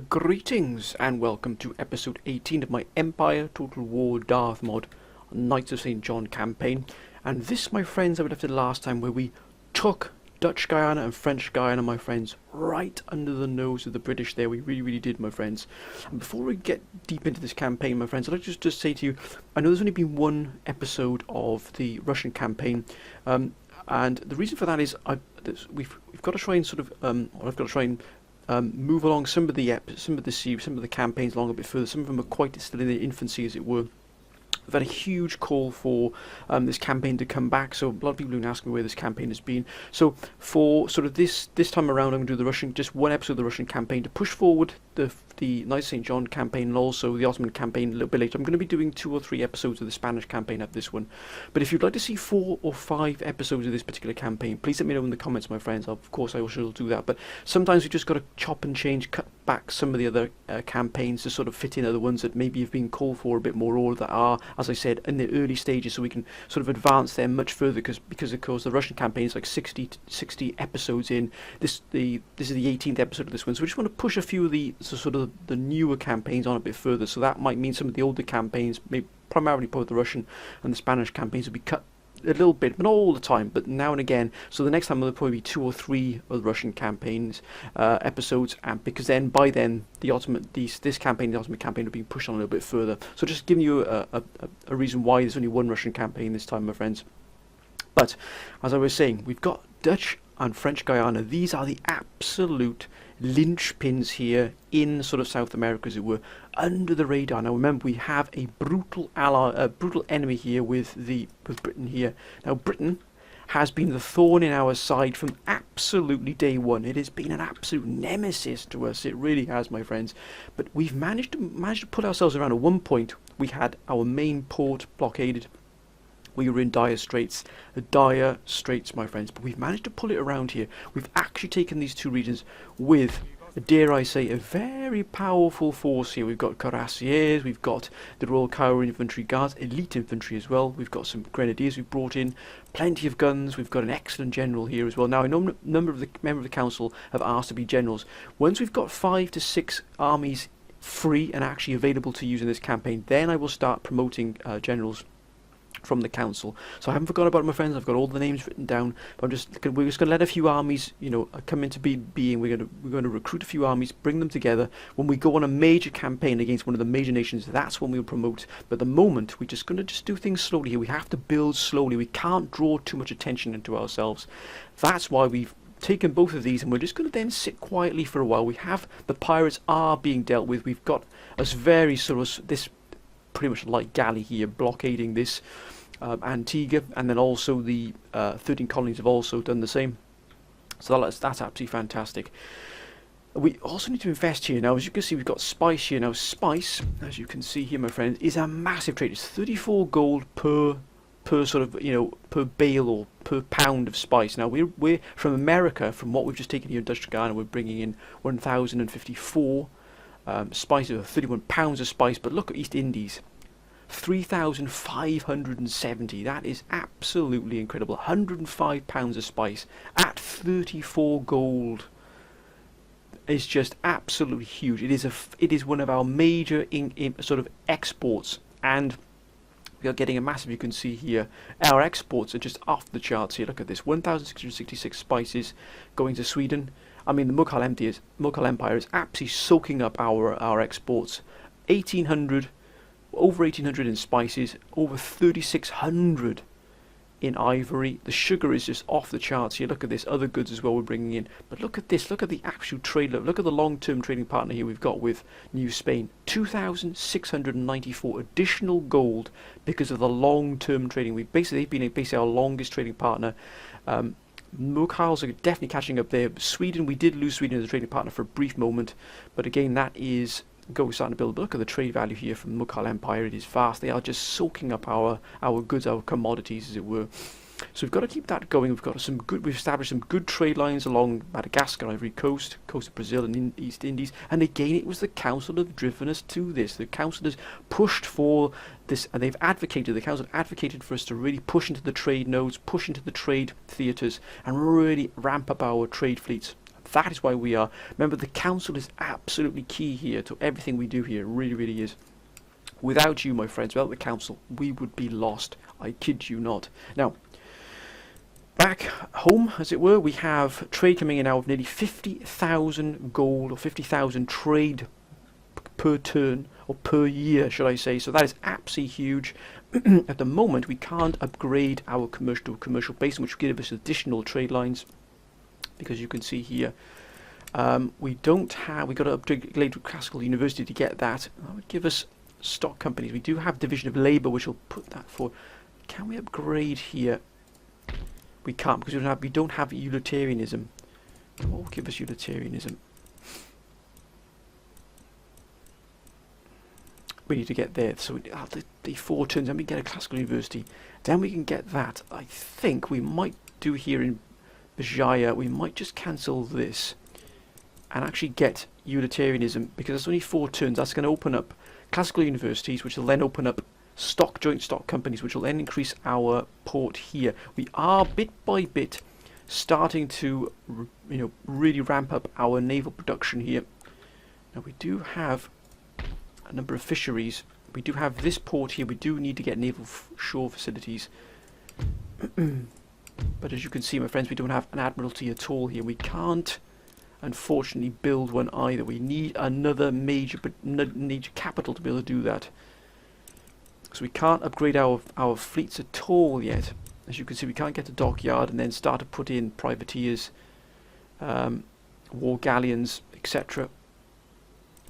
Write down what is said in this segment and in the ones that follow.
Greetings and welcome to episode 18 of my Empire Total War Darth mod Knights of St. John campaign. And this, my friends, I would have said last time, where we took Dutch Guyana and French Guyana, my friends, right under the nose of the British there. We really did, my friends. And before we get deep into this campaign, my friends, I'd like to just say to you, I know there's only been one episode of the Russian campaign, and the reason for that is we've got to try and sort of, I've got to try and move along some of the campaigns along a bit further. Some of them are quite still in their infancy, as it were. We've had a huge call for this campaign to come back, so a lot of people have been asking where this campaign has been. So for sort of this time around, I'm going to do just one episode of the Russian campaign to push forward the Knights of St. John campaign and also the Ottoman campaign a little bit later. I'm going to be doing 2 or 3 episodes of the Spanish campaign of this one. But if you'd like to see 4 or 5 episodes of this particular campaign, please let me know in the comments, my friends. Of course, I will do that. But sometimes we've just got to chop and change, cut back some of the other campaigns to sort of fit in other ones that maybe have been called for a bit more, or that are, as I said, in the early stages, so we can sort of advance them much further, because of course the Russian campaign is like 60 episodes in. This is the 18th episode of this one, so we just want to push a few of the newer campaigns on a bit further. So that might mean some of the older campaigns, maybe primarily both the Russian and the Spanish campaigns, will be cut a little bit, but not all the time, but now and again. So the next time there'll probably be 2 or 3 of the Russian campaigns episodes, and because then by then the Ottoman campaign will be pushed on a little bit further. So just giving you a reason why there's only one Russian campaign this time, my friends. But as I was saying, we've got Dutch and French Guyana. These are the absolute linchpins here in sort of South America, as it were, under the radar. Now remember, we have a brutal enemy here with Britain here. Now Britain has been the thorn in our side from absolutely day one. It has been an absolute nemesis to us. It really has, my friends. But we've managed to put ourselves around. At one point, we had our main port blockaded. We were in dire straits, my friends, but we've managed to pull it around here. We've actually taken these 2 regions with, dare I say, a very powerful force here. We've got cuirassiers, we've got the Royal Cavalry Infantry Guards, elite infantry as well. We've got some grenadiers we've brought in, plenty of guns. We've got an excellent general here as well. Now, I know a number of the members of the council have asked to be generals. Once we've got 5 to 6 armies free and actually available to use in this campaign, then I will start promoting generals from the council. So I haven't forgotten about it, my friends. I've got all the names written down, but we're just going to let a few armies, come into being. We're going to recruit a few armies, bring them together. When we go on a major campaign against one of the major nations, that's when we'll promote. But at the moment, we're just going to do things slowly here. We have to build slowly. We can't draw too much attention into ourselves. That's why we've taken both of these, and we're just going to then sit quietly for a while. We have the pirates are being dealt with. We've got us very sort of this pretty much light galley here blockading this Antigua, and then also the 13 colonies have also done the same. So that's absolutely fantastic. We also need to invest here. Now, as you can see, we've got spice here. Now, spice, as you can see here, my friends, is a massive trade. It's 34 gold per sort of, per bale or per pound of spice. Now, we're from America, from what we've just taken here in Dutch Guyana, we're bringing in 1,054 spice, 31 pounds of spice. But look at East Indies, 3,570. That is absolutely incredible. 105 pounds of spice at 34 gold is just absolutely huge. It is one of our major sort of exports, and we are getting a massive. You can see here our exports are just off the charts here. Look at this, 1,666 spices going to Sweden. I mean, the Mughal Empire is absolutely soaking up our exports. 1,800. Over 1,800 in spices, over 3,600 in ivory. The sugar is just off the charts here. Look at this, other goods as well we're bringing in. But look at this, look at the actual trade. Look at the long-term trading partner here we've got with New Spain. 2,694 additional gold because of the long-term trading. They've been basically our longest trading partner. Mughals are definitely catching up there. Sweden, we did lose Sweden as a trading partner for a brief moment, but again, that is starting to build. But look at the trade value here from the Mughal Empire. It is vast. They are just soaking up our goods, our commodities, as it were. So we've got to keep that going. We've established some good trade lines along Madagascar, Ivory Coast, coast of Brazil, and in East Indies. And again, it was the council that have driven us to this. The council has pushed for this, and the council advocated for us to really push into the trade nodes, push into the trade theatres, and really ramp up our trade fleets. That is why we are. Remember, the council is absolutely key here to everything we do here. It really, really is. Without you, my friends, without the council, we would be lost. I kid you not. Now, back home, as it were, we have trade coming in now of nearly 50,000 gold, or 50,000 trade per turn, or per year, should I say. So that is absolutely huge. At the moment, we can't upgrade our commercial to a commercial base, which will give us additional trade lines, because you can see here, we don't have, we've got to upgrade to Classical University to get that. That would give us stock companies. We do have Division of Labour, which will put that for. Can we upgrade here? We can't, because we don't have utilitarianism. What will give us utilitarianism? We need to get there. So the 4 turns, and we get a Classical University. Then we can get that. I think we might do here in Bajaya. We might just cancel this and actually get utilitarianism, because it's only 4 turns. That's going to open up Classical Universities, which will then open up joint stock companies, which will then increase our port here. We are bit by bit starting to, really ramp up our naval production here. Now we do have a number of fisheries. We do have this port here. We do need to get naval shore facilities. But as you can see, my friends, we don't have an admiralty at all here. We can't, unfortunately, build one either. We need another major capital to be able to do that. So we can't upgrade our fleets at all yet. As you can see, we can't get to dockyard and then start to put in privateers, war galleons, etc.,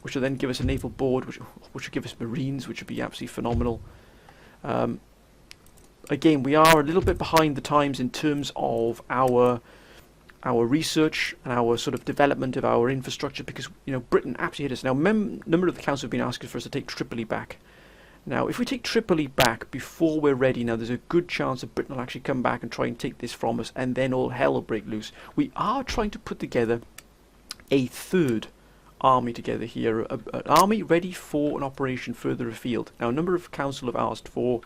which will then give us a naval board, which will give us marines, which would be absolutely phenomenal. Again, we are a little bit behind the times in terms of our research and our sort of development of our infrastructure, because Britain absolutely hit us. Now, number of the council have been asking for us to take Tripoli back. Now, if we take Tripoli back before we're ready, now there's a good chance that Britain will actually come back and try and take this from us, and then all hell will break loose. We are trying to put together a third army together here, an army ready for an operation further afield. Now, a number of council have asked for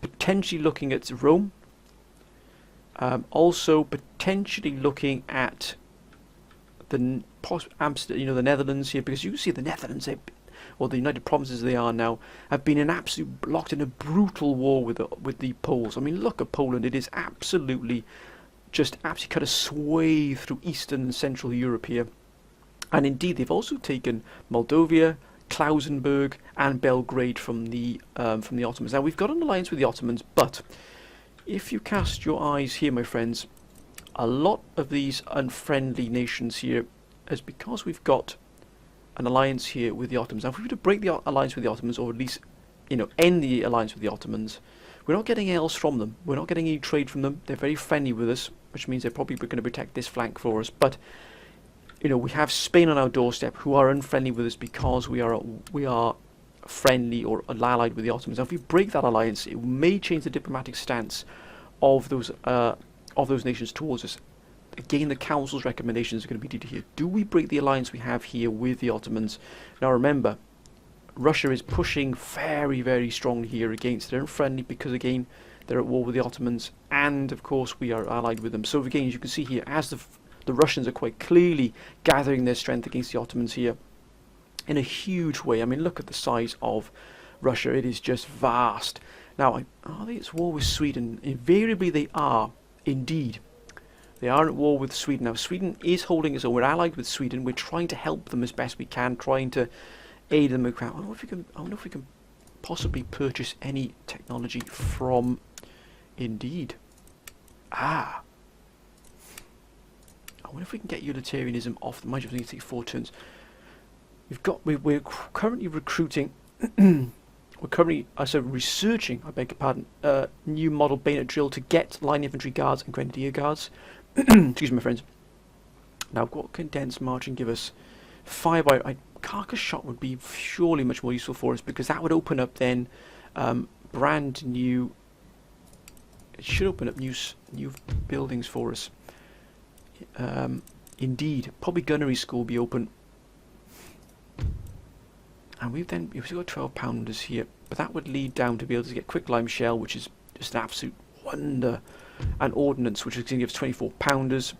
potentially looking at Rome, also potentially looking at the the Netherlands here, because you can see the Netherlands, or the United Provinces they are now, have been locked in a brutal war with the Poles. I mean, look at Poland. It is absolutely cut a swathe through Eastern and Central Europe here. And indeed, they've also taken Moldavia, Klausenburg, and Belgrade from the Ottomans. Now, we've got an alliance with the Ottomans, but if you cast your eyes here, my friends, a lot of these unfriendly nations here is because we've got an alliance here with the Ottomans. Now, if we were to break the alliance with the Ottomans, or at least, end the alliance with the Ottomans, we're not getting anything else from them. We're not getting any trade from them. They're very friendly with us, which means they're probably going to protect this flank for us. But we have Spain on our doorstep, who are unfriendly with us because we are friendly or allied with the Ottomans. Now, if we break that alliance, it may change the diplomatic stance of those nations towards us. Again, the Council's recommendations are going to be needed here. Do we break the alliance we have here with the Ottomans? Now, remember, Russia is pushing very, very strongly here against. They're unfriendly because, again, they're at war with the Ottomans, and of course we are allied with them. So again, as you can see here, as the Russians are quite clearly gathering their strength against the Ottomans here in a huge way. I mean, look at the size of Russia. It is just vast. Now, are they at war with Sweden? Invariably they are, indeed. They are at war with Sweden. Now, Sweden is holding us, or we're allied with Sweden. We're trying to help them as best we can, trying to aid them. I wonder if we can possibly purchase any technology from, indeed. I wonder if we can get utilitarianism off the mind. We need to take 4 turns. We're currently recruiting. We're currently researching. I beg your pardon. New model bayonet drill to get line infantry guards and grenadier guards. Excuse me, my friends. Now, what condensed marching give us? Fire by carcass shot would be surely much more useful for us, because that would open up then brand new. It should open up new buildings for us. Indeed, probably gunnery school will be open, and we've got 12 pounders here, but that would lead down to be able to get quick lime shell, which is just an absolute wonder, and ordnance, which is going to give us 24 pounders.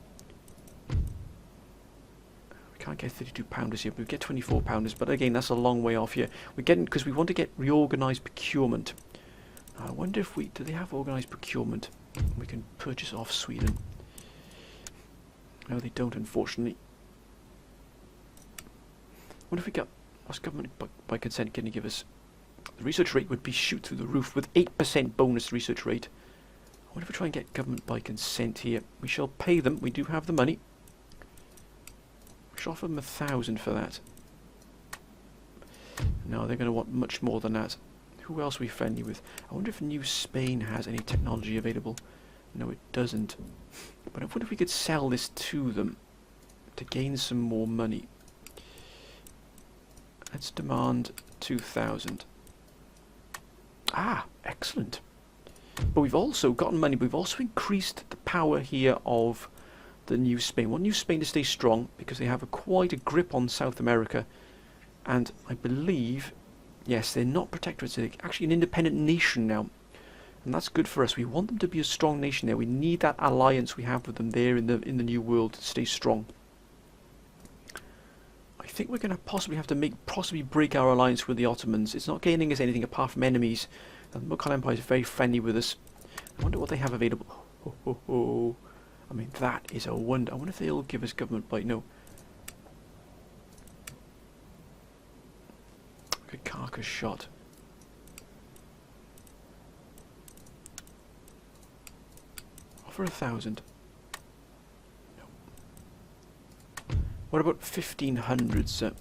can't get 32 pounders here, but we get 24 pounders. But again, that's a long way off here. We're getting, because we want to get reorganised procurement. I wonder if do they have organised procurement? We can purchase off Sweden. No, they don't, unfortunately. I wonder if we got, what's government by consent going to give us? The research rate would be shoot through the roof with 8% bonus research rate. I wonder if we try and get government by consent here. We shall pay them, we do have the money. We shall offer them 1,000 for that. No, they're going to want much more than that. Who else are we friendly with? I wonder if New Spain has any technology available. No, it doesn't. But I wonder if we could sell this to them to gain some more money. Let's demand 2,000. Ah, excellent. But we've also gotten money, but we've also increased the power here of the New Spain. We want New Spain to stay strong because they have quite a grip on South America. And I believe, yes, they're not protectorates, they're actually an independent nation now. And that's good for us. We want them to be a strong nation there. We need that alliance we have with them there in the New World to stay strong. I think we're going to possibly have to possibly break our alliance with the Ottomans. It's not gaining us anything apart from enemies. The Mughal Empire is very friendly with us. I wonder what they have available. I mean, that is a wonder. I wonder if they'll give us government by... No. Okay, carcass shot. Offer 1,000. No. What about 1,500, sir?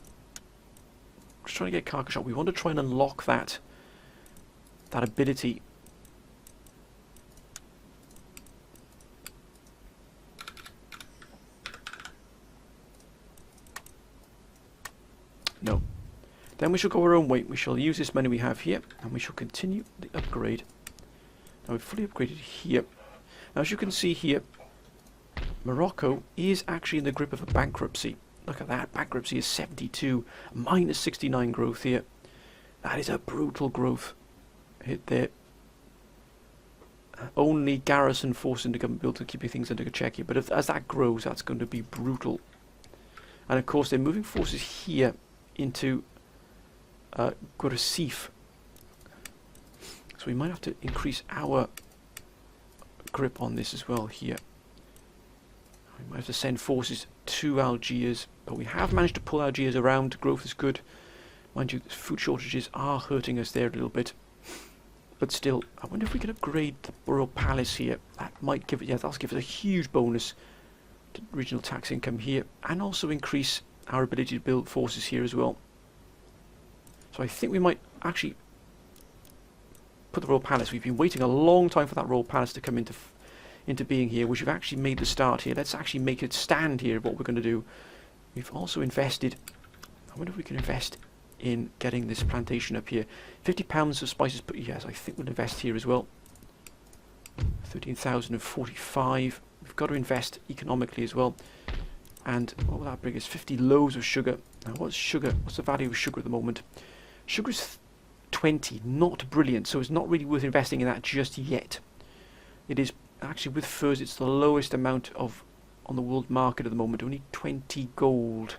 Just trying to get carcass shot. We want to try and unlock that ability. No. Then we shall go our own way. We shall use this money we have here, and we shall continue the upgrade. Now we've fully upgraded here. Now as you can see here, Morocco is actually in the grip of a bankruptcy. Look at that, bankruptcy is 72, minus 69 growth here. That is a brutal growth hit there. Only garrison force in the government built to keep things under check here, but as that grows, that's going to be brutal. And of course, they're moving forces here into Gurasif. So we might have to increase our grip on this as well here. We might have to send forces to Algiers, but we have managed to pull Algiers around. Growth is good. Mind you, food shortages are hurting us there a little bit. But still, I wonder if we can upgrade the Royal Palace here. That might give it, yeah, that'll give us a huge bonus to regional tax income here, and also increase our ability to build forces here as well. So I think we might actually put the Royal Palace. We've been waiting a long time for that Royal Palace to come into being here, which we've actually made the start here. Let's actually make it stand here, what we're going to do. We've also invested, I wonder if we can invest in getting this plantation up here. £50 of spices, but yes, I think we'll invest here as well. 13,045. We've got to invest economically as well. And what will that bring us? 50 loaves of sugar. Now what's sugar? What's the value of sugar at the moment? Sugar is 20, not brilliant, so it's not really worth investing in that just yet. It is actually, with furs, it's the lowest amount on the world market at the moment, only 20 gold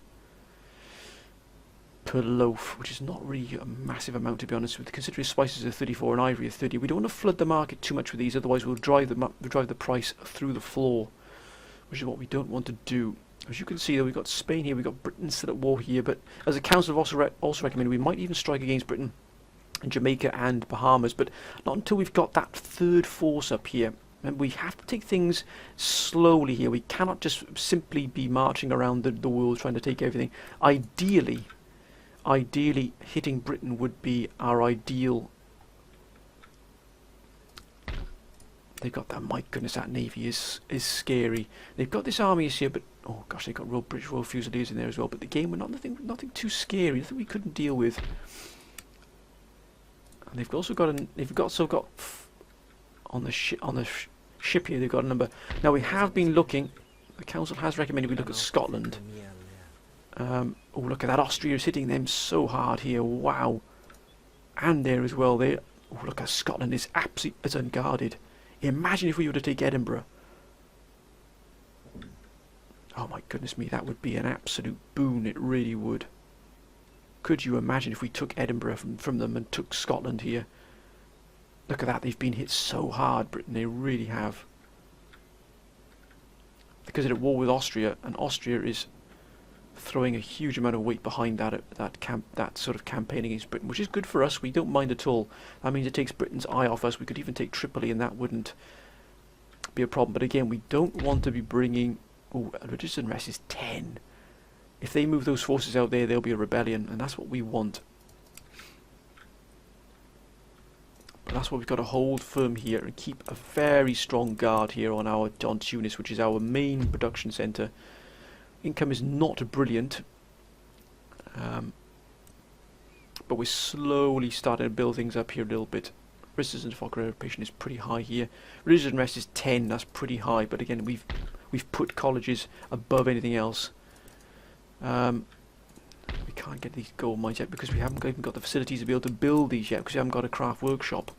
per loaf, which is not really a massive amount, to be honest with, considering spices are 34 and ivory are 30. We don't want to flood the market too much with these, otherwise we'll drive the price through the floor, which is what we don't want to do. As you can see, though, we've got Spain here, we've got Britain still at war here, but as the council have also recommended, we might even strike against Britain and Jamaica and Bahamas, but not until we've got that third force up here. And we have to take things slowly here. We cannot just simply be marching around the world trying to take everything. Ideally, hitting Britain would be our ideal. They've got that, my goodness, that navy is scary. They've got this army here, but oh gosh, they've got British Royal Fusiliers in there as well. But the game were nothing too scary, nothing we couldn't deal with. And they've also got on the ship here, they've got a number. Now we have been looking. The council has recommended we look at Scotland. Oh, look at that! Austria is hitting them so hard here. Wow, and there as well. There. Oh, look at Scotland is absolutely as unguarded. Imagine if we were to take Edinburgh. Oh my goodness me, that would be an absolute boon, it really would. Could you imagine if we took Edinburgh from them and took Scotland here? Look at that, they've been hit so hard, Britain, they really have. Because they're at war with Austria, and Austria is throwing a huge amount of weight behind that sort of campaign against Britain, which is good for us. We don't mind at all. That means it takes Britain's eye off us. We could even take Tripoli, and that wouldn't be a problem. But again, we don't want to be bringing... Oh, religious unrest is 10. If they move those forces out there, there'll be a rebellion, and that's what we want. But that's why we've got to hold firm here and keep a very strong guard here on Tunis, which is our main production centre. Income is not brilliant, but we're slowly starting to build things up here a little bit. Resistance to occupation is pretty high here. Religious unrest is 10, that's pretty high, but again we've put colleges above anything else. We can't get these gold mines yet because we haven't even got the facilities to be able to build these yet, because we haven't got a craft workshop.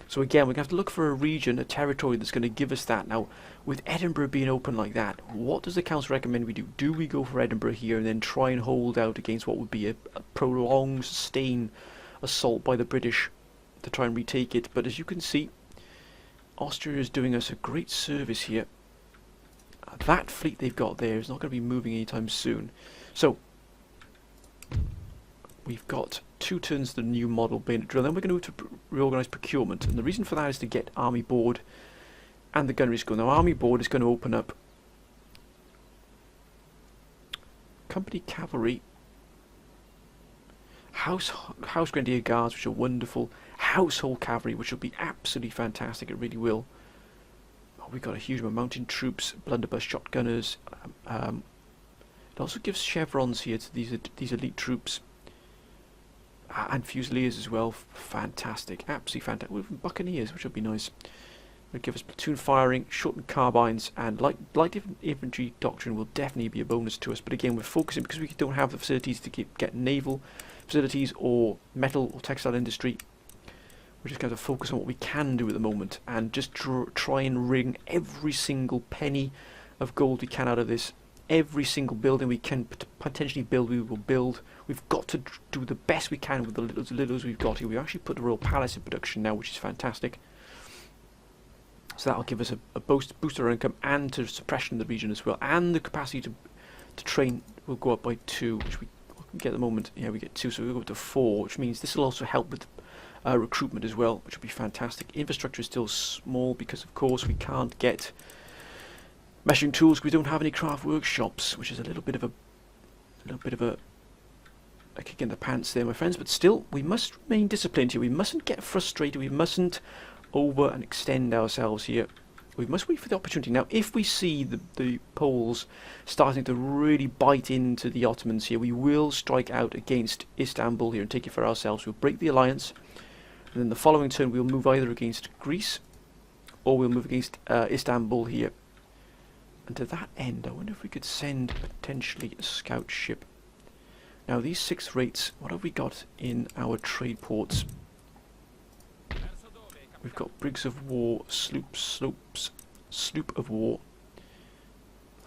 So again, we're going to have to look for a region, a territory that's going to give us that. Now, with Edinburgh being open like that, what does the council recommend we do? Do we go for Edinburgh here and then try and hold out against what would be a prolonged, sustained assault by the British to try and retake it? But as you can see, Austria is doing us a great service here. That fleet they've got there is not going to be moving anytime soon. So, we've got 2 turns to the new model bayonet drill. Then we're going to move to reorganise procurement, and the reason for that is to get Army Board and the gunnery school. Now, Army Board is going to open up company cavalry, house grenadier guards, which are wonderful, household cavalry, which will be absolutely fantastic. It really will. Oh, we've got a huge amount of mountain troops, blunderbuss shotgunners. It also gives chevrons here to these elite troops. And Fusiliers as well. Fantastic. Absolutely fantastic. With Buccaneers, which would be nice. It'll give us platoon firing, shortened carbines, and light infantry doctrine will definitely be a bonus to us. But again, we're focusing, because we don't have the facilities to get naval facilities or metal or textile industry. We're just going to focus on what we can do at the moment and just try and wring every single penny of gold we can out of this. Every single building we can potentially build, we will build. We've got to do the best we can with the littles we've got here. We've actually put the Royal Palace in production now, which is fantastic. So that'll give us a boost to our income and to suppression in the region as well. And the capacity to train will go up by 2, which we get at the moment. Yeah, we get 2, so we'll go up to 4, which means this will also help with recruitment as well, which will be fantastic. Infrastructure is still small because, of course, we can't get meshing tools because we don't have any craft workshops, which is a little bit of a kick in the pants there, my friends. But still, we must remain disciplined here. We mustn't get frustrated. We mustn't over and extend ourselves here. We must wait for the opportunity. Now, if we see the Poles starting to really bite into the Ottomans here, we will strike out against Istanbul here and take it for ourselves. We'll break the alliance, and then the following turn we'll move either against Greece or we'll move against Istanbul here. And to that end, I wonder if we could send potentially a scout ship. Now, these 6 rates, what have we got in our trade ports? We've got brigs of war, sloop of war.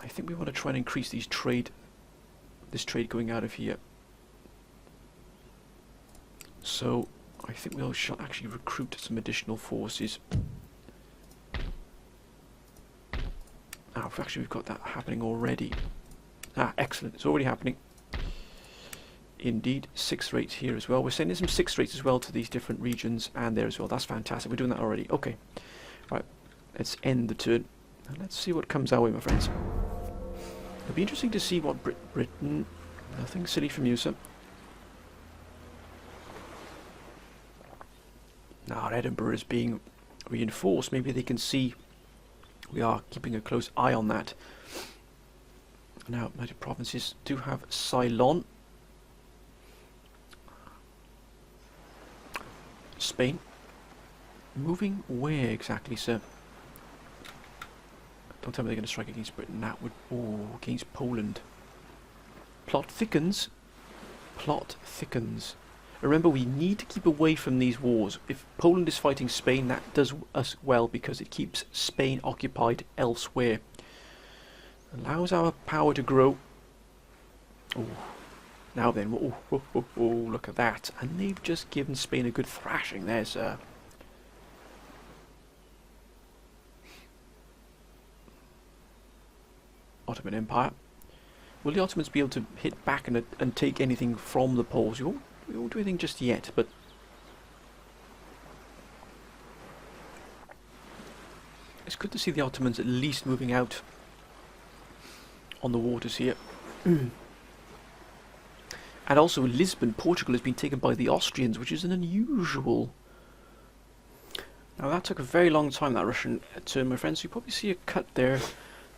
I think we want to try and increase this trade going out of here. So I think we shall actually recruit some additional forces. Now, we've got that happening already. Excellent, it's already happening. Indeed, 6 rates here as well. We're sending some 6 rates as well to these different regions and there as well. That's fantastic. We're doing that already. Okay. Right. Let's end the turn. And let's see what comes our way, my friends. It'll be interesting to see what Britain... Nothing silly from you, sir. Now, Edinburgh is being reinforced. Maybe they can see we are keeping a close eye on that. Now, United Provinces do have Ceylon. Spain. Moving where exactly, sir? Don't tell me they're going to strike against Britain. That would... Oh, against Poland. Plot thickens. Plot thickens. Remember, we need to keep away from these wars. If Poland is fighting Spain, that does us well because it keeps Spain occupied elsewhere. allows our power to grow. Oh, now then, oh, look at that. And they've just given Spain a good thrashing there, sir. Ottoman Empire. Will the Ottomans be able to hit back and take anything from the Poles? We won't do anything just yet, but it's good to see the Ottomans at least moving out on the waters here. And also Lisbon, Portugal, has been taken by the Austrians, which is an unusual. Now that took a very long time, that Russian turn, my friends. So you probably see a cut there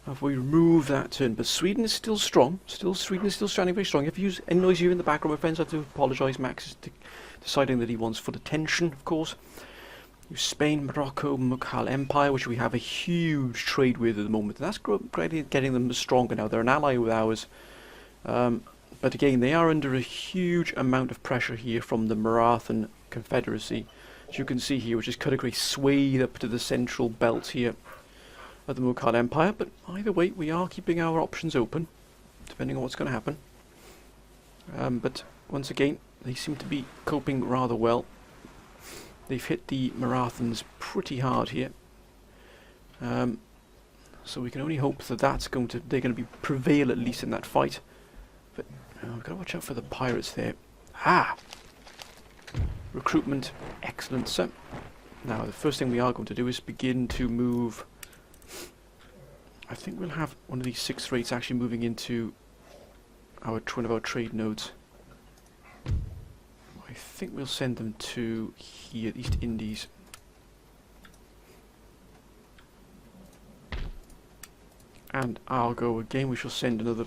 if we remove that turn. But Sweden is still strong. Sweden is still standing very strong. If you use any noise here in the background, my friends, I have to apologise. Max is deciding that he wants full attention, of course. Use Spain, Morocco, Mughal Empire, which we have a huge trade with at the moment. And that's getting them stronger now. They're an ally with ours. But again, they are under a huge amount of pressure here from the Marathan Confederacy, as you can see here, which is cut a great swathe up to the central belt here of the Mughal Empire. But either way, we are keeping our options open, depending on what's going to happen. But once again, they seem to be coping rather well. They've hit the Marathans pretty hard here. So we can only hope that they're going to prevail at least in that fight. But we've got to watch out for the pirates there. Ah! Recruitment, excellent, sir. Now the first thing we are going to do is begin to move. I think we'll have one of these 6 rates actually moving into one of our trade nodes. I think we'll send them to here, East Indies. And I'll go again. We shall send another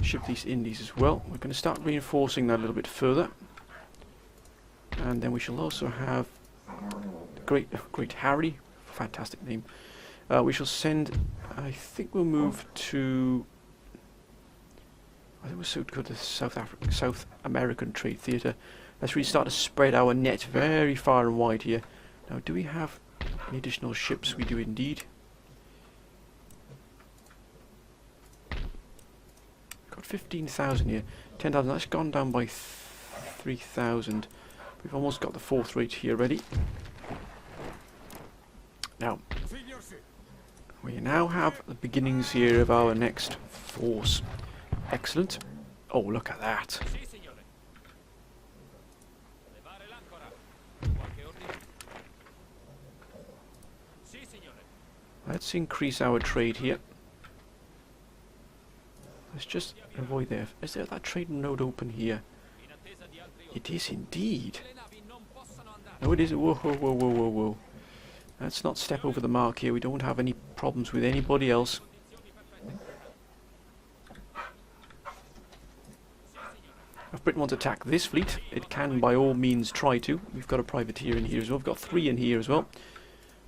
ship to East Indies as well. We're going to start reinforcing that a little bit further. And then we shall also have the Great Harry, fantastic name. We shall send, I think we'll move to, I think we'll soon go to the South American Trade Theatre. Let's really start to spread our net very far and wide here. Now, do we have any additional ships? We do indeed. Got 15,000 here. 10,000, that's gone down by 3,000. We've almost got the 4th rate here ready. Now, we now have the beginnings here of our next force. Excellent. Oh, look at that. Let's increase our trade here. Let's just avoid there. Is there that trade node open here? It is indeed. No, it is. Whoa, whoa, whoa, whoa, whoa, whoa. Let's not step over the mark here. We don't have any problems with anybody else. If Britain wants to attack this fleet, it can by all means try to. We've got a privateer in here as well. We've got 3 in here as well.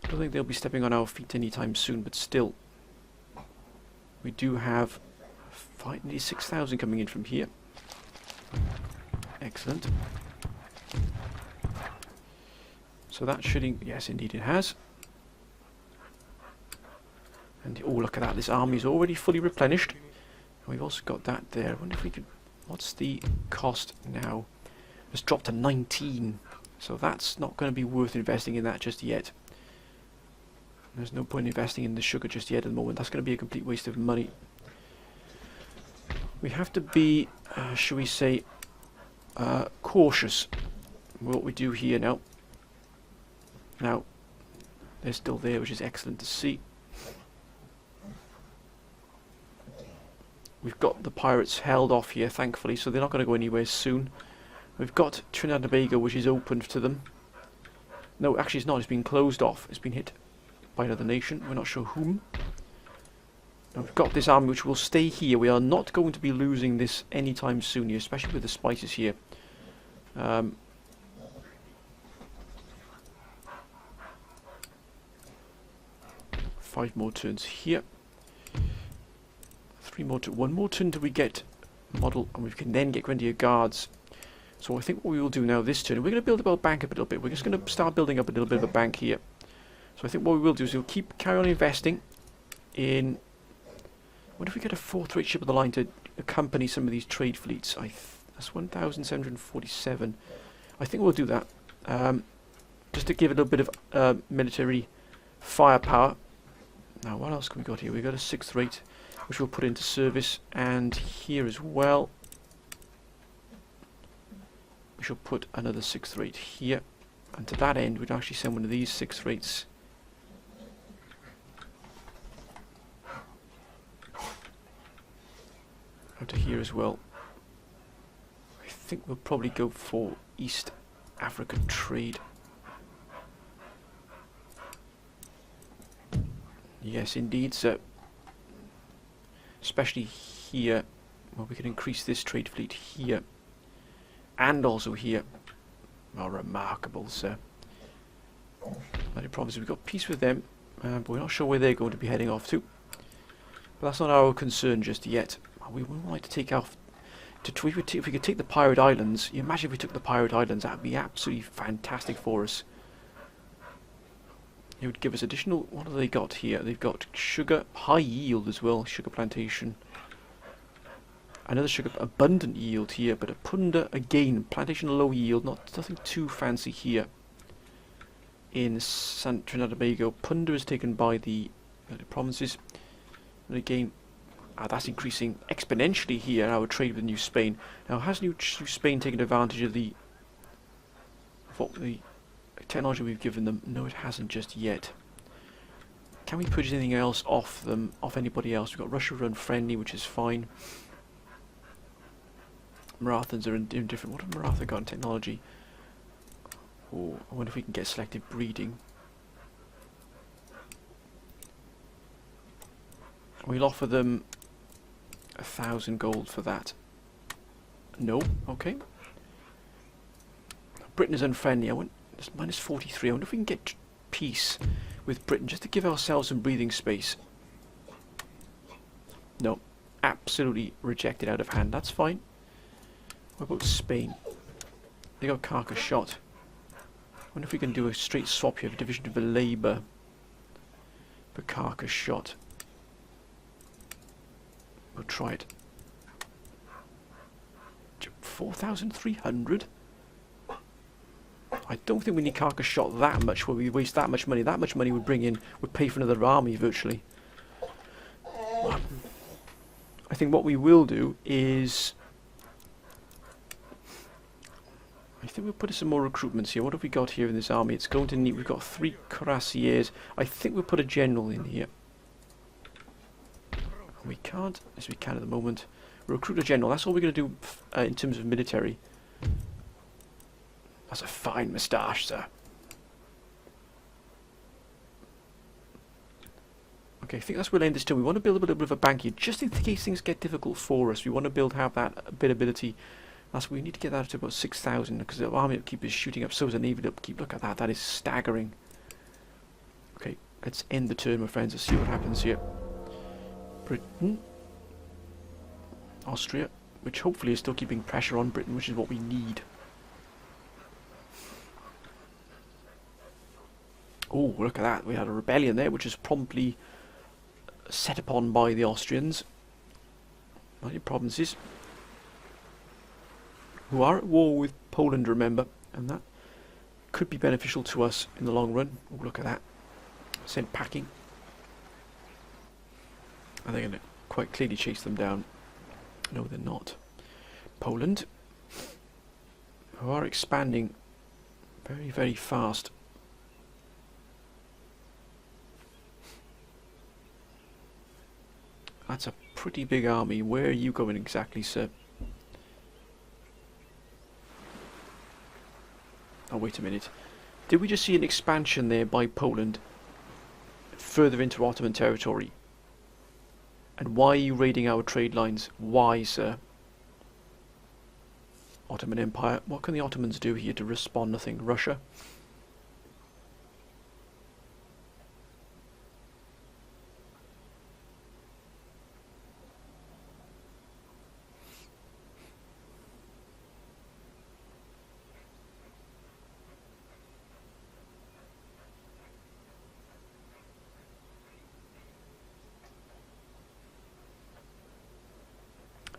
I don't think they'll be stepping on our feet anytime soon, but still. We do have 6,000 coming in from here. Excellent. So that should, yes indeed it has. And oh, look at that, this army is already fully replenished. And we've also got that there. I wonder if we could, what's the cost now? It's dropped to 19. So that's not going to be worth investing in that just yet. There's no point investing in the sugar just yet at the moment. That's going to be a complete waste of money. We have to be, shall we say, cautious with what we do here now. Now, they're still there, which is excellent to see. We've got the pirates held off here, thankfully, so they're not going to go anywhere soon. We've got Trinidad and Tobago, which is open to them. No, actually it's not. It's been closed off. It's been hit by another nation. We're not sure whom. Now we've got this army, which will stay here. We are not going to be losing this anytime soon here, especially with the spices here. 5 more turns here. 3 more turns. 1 more turn till we get model, and we can then get Grenadier Guards. So I think what we will do now this turn, we're going to build up our bank up a little bit. We're just going to start building up a little bit of a bank here. So I think what we will do is we'll carry on investing in What if we get a fourth-rate ship of the line to accompany some of these trade fleets? That's 1,747. I think we'll do that. Just to give it a little bit of military firepower. Now, what else can we got here? We've got a sixth rate, which we'll put into service, and here as well. We shall put another sixth rate here, and to that end, we'd actually send one of these sixth rates out to here as well. I think we'll probably go for East African trade. Yes, indeed, sir. Especially here, well, we can increase this trade fleet here, and also here. Oh, remarkable, sir. I promise we've got peace with them, but we're not sure where they're going to be heading off to. But that's not our concern just yet. We would like to take off. If we could take the Pirate Islands, you imagine if we took the Pirate Islands, that would be absolutely fantastic for us. It would give us additional. What have they got here? They've got sugar, high yield as well, sugar plantation. Another sugar, abundant yield here, but a Punda again, plantation low yield, nothing too fancy here. In Trinidad and Tobago, Punda is taken by the provinces, and again, that's increasing exponentially here. Our trade with New Spain. Now, has New Spain taken advantage of the technology we've given them? No, it hasn't just yet. Can we purchase anything else off them, off anybody else? We've got Russia unfriendly, which is fine. Marathans are indifferent. What have Maratha got in technology? Oh, I wonder if we can get selective breeding. We'll offer them 1,000 gold for that. No, okay. Britain is unfriendly. It's minus 43. I wonder if we can get peace with Britain just to give ourselves some breathing space. No, absolutely rejected out of hand. That's fine. What about Spain? They got carcass shot. I wonder if we can do a straight swap here of division of the labour for carcass shot. We'll try it. 4,300? I don't think we need carcass shot that much where we waste that much money. That much money would pay for another army virtually. I think what we will do is, I think we'll put some more recruitments here. What have we got here in this army? It's going to need, we've got 3 cuirassiers. I think we'll put a general in here. We can't, as we can at the moment. Recruit a general. That's all we're going to do in terms of military. That's a fine moustache, sir. Okay, I think that's where we'll end this turn. We want to build a little bit of a bank here, just in case things get difficult for us. We want to have that ability. That's we need to get that up to about 6,000 because the army upkeep is shooting up. So is the navy upkeep. Look at that. That is staggering. Okay, let's end the turn, my friends. Let's see what happens here. Britain, Austria, which hopefully is still keeping pressure on Britain, which is what we need. Oh, look at that. We had a rebellion there, which is promptly set upon by the Austrians. United Provinces, who are at war with Poland, remember, and that could be beneficial to us in the long run. Oh, look at that. Sent packing. Are they going to quite clearly chase them down? No, they're not. Poland, who are expanding very, very fast. That's a pretty big army. Where are you going exactly, sir? Oh, wait a minute. Did we just see an expansion there by Poland further into Ottoman territory? And why are you raiding our trade lines? Why, sir? Ottoman Empire. What can the Ottomans do here to respond? Nothing. Russia.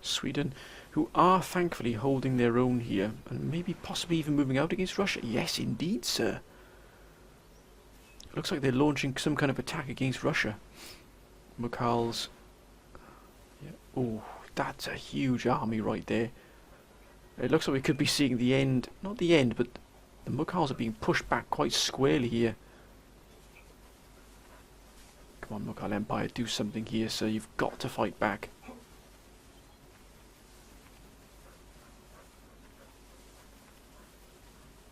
Sweden, who are thankfully holding their own here, and maybe possibly even moving out against Russia. Yes, indeed, sir. It looks like they're launching some kind of attack against Russia. Mukhal's. Yeah. Oh, that's a huge army right there. It looks like we could be seeing the end, not the end, but the Mukhals are being pushed back quite squarely here. Come on, Mughal Empire, do something here, sir. You've got to fight back.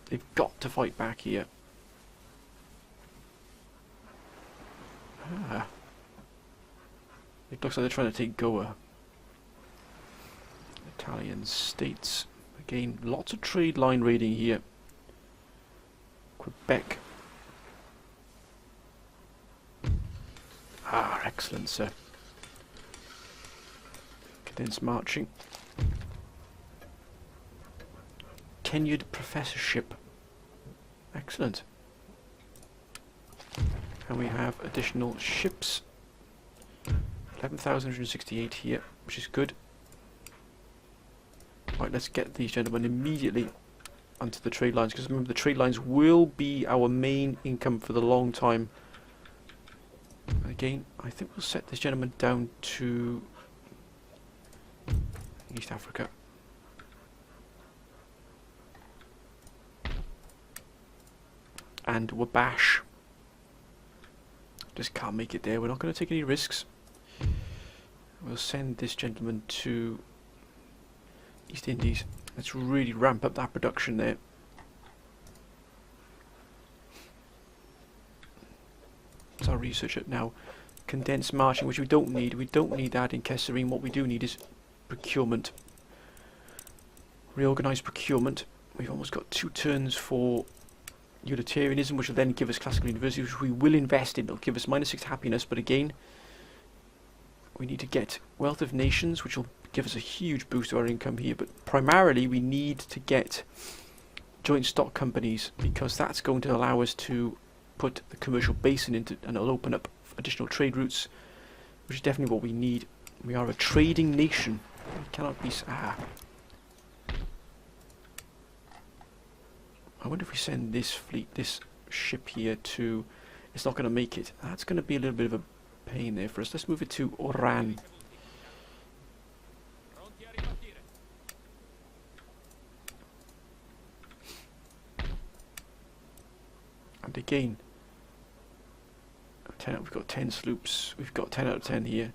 They've got to fight back here. Ah. It looks like they're trying to take Goa. Italian states. Again, lots of trade line raiding here. Quebec. Ah, excellent, sir. Condensed marching. Tenured professorship. Excellent. And we have additional ships. 11,168 here, which is good. Right, let's get these gentlemen immediately onto the trade lines, because remember the trade lines will be our main income for the long time. Again, I think we'll set this gentleman down to East Africa. And Wabash. Just can't make it there. We're not going to take any risks. We'll send this gentleman to East Indies. Let's really ramp up that production there. That's our research up now. Condensed marching, which we don't need. We don't need that in Kesserine. What we do need is procurement. Reorganised procurement. We've almost got 2 turns for utilitarianism, which will then give us classical university, which we will invest in. It'll give us -6 happiness, but again, we need to get wealth of nations, which will give us a huge boost to our income here. But primarily, we need to get joint stock companies, because that's going to allow us to put the commercial basin into, and it'll open up additional trade routes, which is definitely what we need. We are a trading nation. We cannot be. I wonder if we send this fleet, this ship here to... It's not going to make it. That's going to be a little bit of a pain there for us. Let's move it to Oran. And again, we've got 10 sloops. We've got 10 out of 10 here.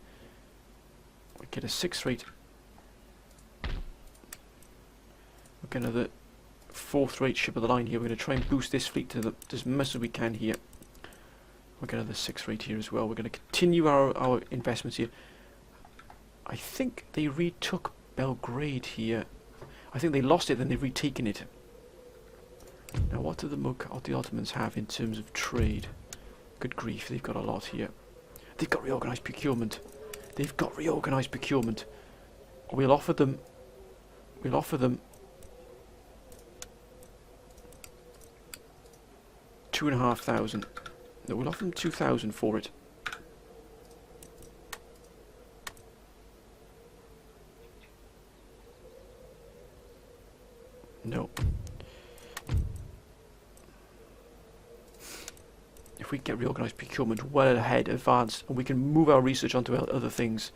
We get a 6th rate. We'll get another 4th rate ship of the line here. We're going to try and boost this fleet to as much as we can here. We'll get another 6th rate here as well. We're going to continue our investments here. I think they retook Belgrade here. I think they lost it, then they've retaken it. Now what do the Ottomans have in terms of trade? Good grief, they've got a lot here. They've got reorganised procurement. They've got reorganised procurement. We'll offer them 2,500. No, we'll offer them 2,000 for it. No. If we get reorganised procurement well ahead, advanced, and we can move our research onto other things,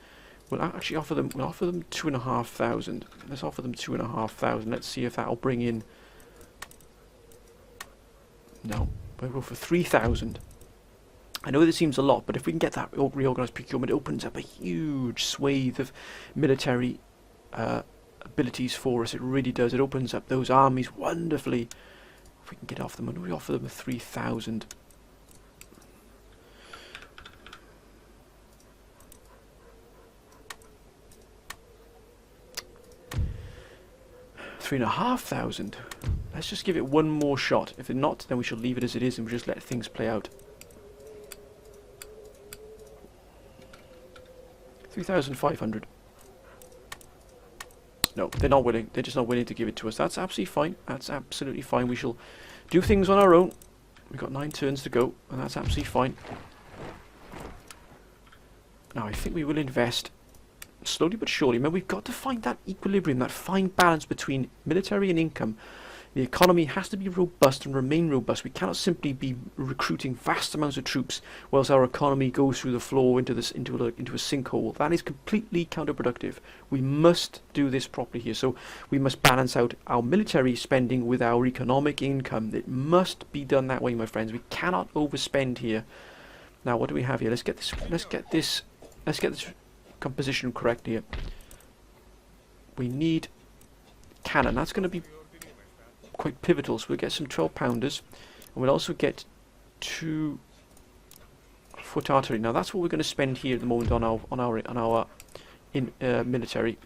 we'll actually offer them. We'll offer them 2,500. Let's offer them 2,500. Let's see if that'll bring in. No, we'll go for 3,000. I know this seems a lot, but if we can get that reorganised procurement, it opens up a huge swathe of military abilities for us. It really does. It opens up those armies wonderfully. If we can get off them, and we offer them a 3,000. 3,500. Let's just give it one more shot. If they're not, then we shall leave it as it is and we'll just let things play out. 3,500. No, they're not willing. They're just not willing to give it to us. That's absolutely fine. That's absolutely fine. We shall do things on our own. We've got 9 turns to go, and that's absolutely fine. Now, I think we will invest slowly but surely. Man, we've got to find that equilibrium, that fine balance between military and income. The economy has to be robust and remain robust. We cannot simply be recruiting vast amounts of troops whilst our economy goes through the floor into a sinkhole. That is completely counterproductive. We must do this properly here. So we must balance out our military spending with our economic income. It must be done that way, my friends. We cannot overspend here. Now, what do we have here? Let's get this composition correct here. We need cannon. That's going to be quite pivotal. So we'll get some 12-pounders, and we'll also get 2 foot artillery. Now that's what we're going to spend here at the moment on our military.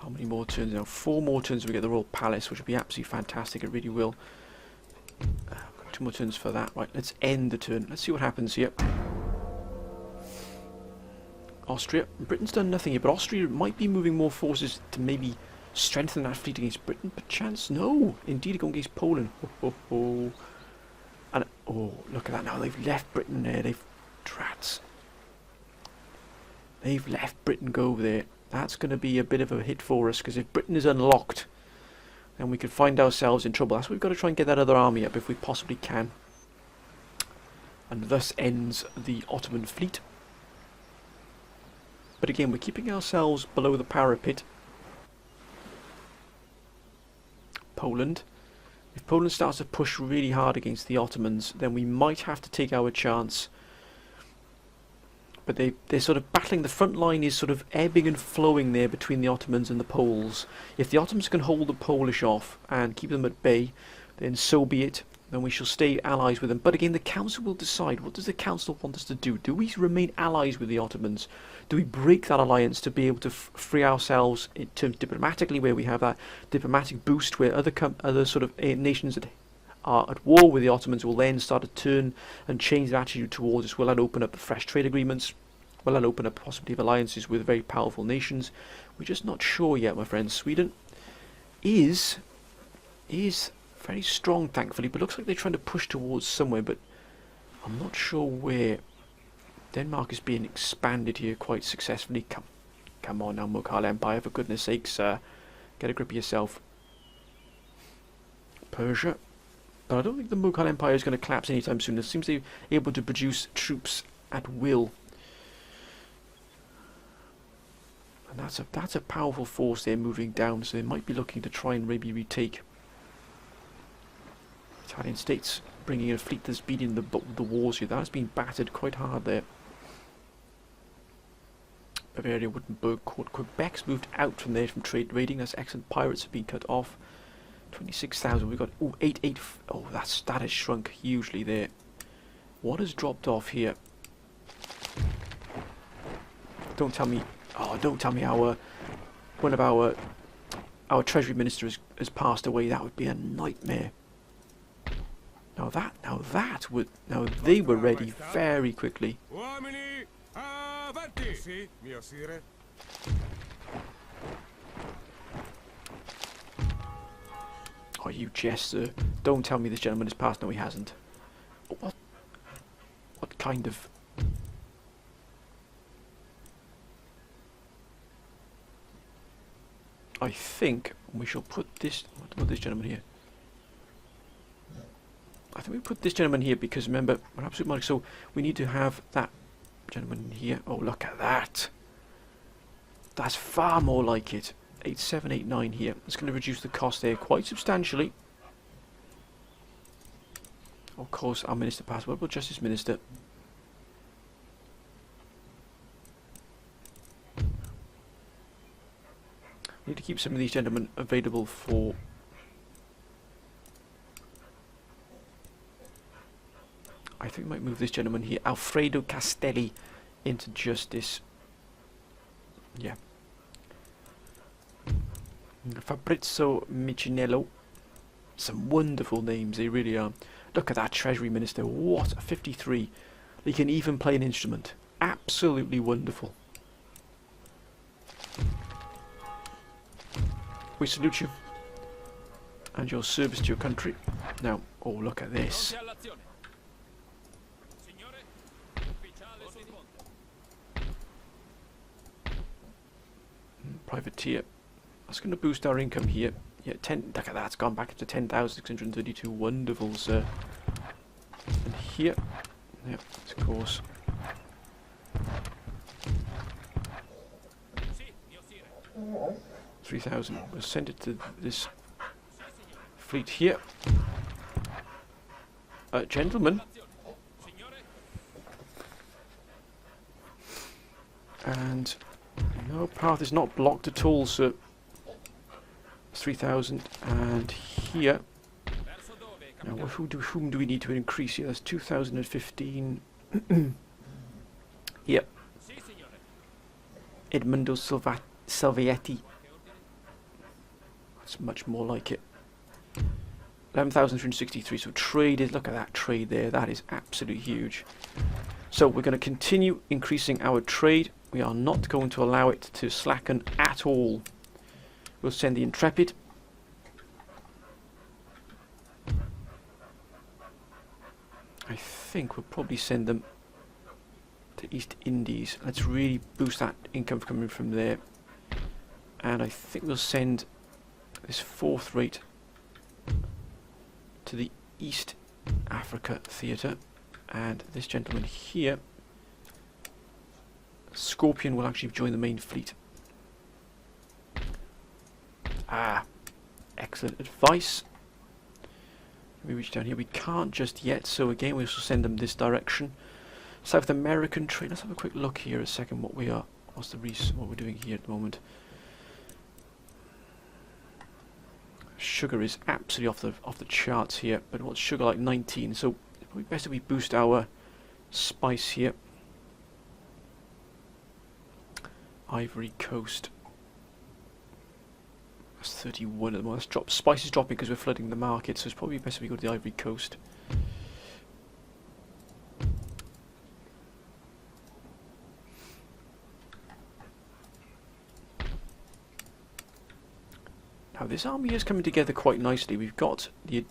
How many more turns now? 4 more turns. We get the Royal Palace, which will be absolutely fantastic. It really will. 2 more turns for that. Right, let's end the turn. Let's see what happens here. Austria. Britain's done nothing here, but Austria might be moving more forces to maybe strengthen that fleet against Britain, perchance? No, indeed, going against Poland. And oh, look at that now. They've left Britain there. They've left Britain go over there. That's going to be a bit of a hit for us, because if Britain is unlocked, then we could find ourselves in trouble. That's why we've got to try and get that other army up if we possibly can. And thus ends the Ottoman fleet. But again, we're keeping ourselves below the parapet. Poland. If Poland starts to push really hard against the Ottomans, then we might have to take our chance. But they're sort of battling. The front line is sort of ebbing and flowing there between the Ottomans and the Poles. If the Ottomans can hold the Polish off and keep them at bay, then so be it. Then we shall stay allies with them. But again, the council will decide. What does the council want us to do? Do we remain allies with the Ottomans? Do we break that alliance to be able to free ourselves in terms diplomatically, where we have that diplomatic boost, where other sort of nations that are at war with the Ottomans will then start to turn and change their attitude towards us? Will that open up the fresh trade agreements? Will that open up possibility of alliances with very powerful nations? We're just not sure yet, my friends. Sweden is very strong, thankfully, but looks like they're trying to push towards somewhere, but I'm not sure where. Denmark is being expanded here quite successfully. Come on now, Mughal Empire, for goodness sakes, get a grip of yourself. Persia. But I don't think the Mughal Empire is going to collapse anytime soon. It seems they're able to produce troops at will. And that's a powerful force they're moving down, so they might be looking to try and maybe retake. Italian states bringing a fleet that's beating the wars here. That has been battered quite hard there. Bavaria, Württemberg, Quebec's moved out from there from trade raiding. That's excellent. Pirates have been cut off. 26,000. We've got 8. Oh, that has shrunk hugely there. What has dropped off here? Don't tell me. Oh, don't tell me one of our treasury minister has passed away. That would be a nightmare. Now they were ready very quickly. Oh, you jester. Don't tell me this gentleman has passed. No, he hasn't. What kind of... I think we shall put this... What this gentleman here? I think we put this gentleman here because, remember, we're absolute monarch, so we need to have that gentleman here. Oh, look at that. That's far more like it. 8789 here. It's going to reduce the cost there quite substantially. Of course, our minister passed. What about Justice Minister? Need to keep some of these gentlemen available for... I think we might move this gentleman here, Alfredo Castelli, into justice. Yeah. Fabrizio Micinello. Some wonderful names, they really are. Look at that Treasury Minister. What a 53. They can even play an instrument. Absolutely wonderful. We salute you and your service to your country. Now, oh, look at this. privateer. That's going to boost our income here. Yeah, look at that, it's gone back up to 10,632. Wonderful, sir. And here, yep, of course. 3,000. We'll send it to this fleet here. Gentlemen. And no, path is not blocked at all, sir. 3,000. And here. Now, whom do we need to increase here? That's 2,015. Yep. Edmundo Salvietti. That's much more like it. 11,363. So trade is, look at that trade there. That is absolutely huge. So we're going to continue increasing our trade. We are not going to allow it to slacken at all. We'll send the Intrepid. I think we'll probably send them to East Indies. Let's really boost that income coming from there. And I think we'll send this 4th rate to the East Africa Theatre. And this gentleman here, Scorpion, will actually join the main fleet. Ah, excellent advice. We reach down here. We can't just yet, so again we also send them this direction. South American trade. Let's have a quick look here a second. What we're doing here at the moment. Sugar is absolutely off the charts here. But what's sugar like? 19. So it's probably best if we boost our spice here. Ivory Coast. That's 31 at the moment. Let's drop. Spice is dropping because we're flooding the market, so it's probably best if we go to the Ivory Coast. Now this army is coming together quite nicely. We've got the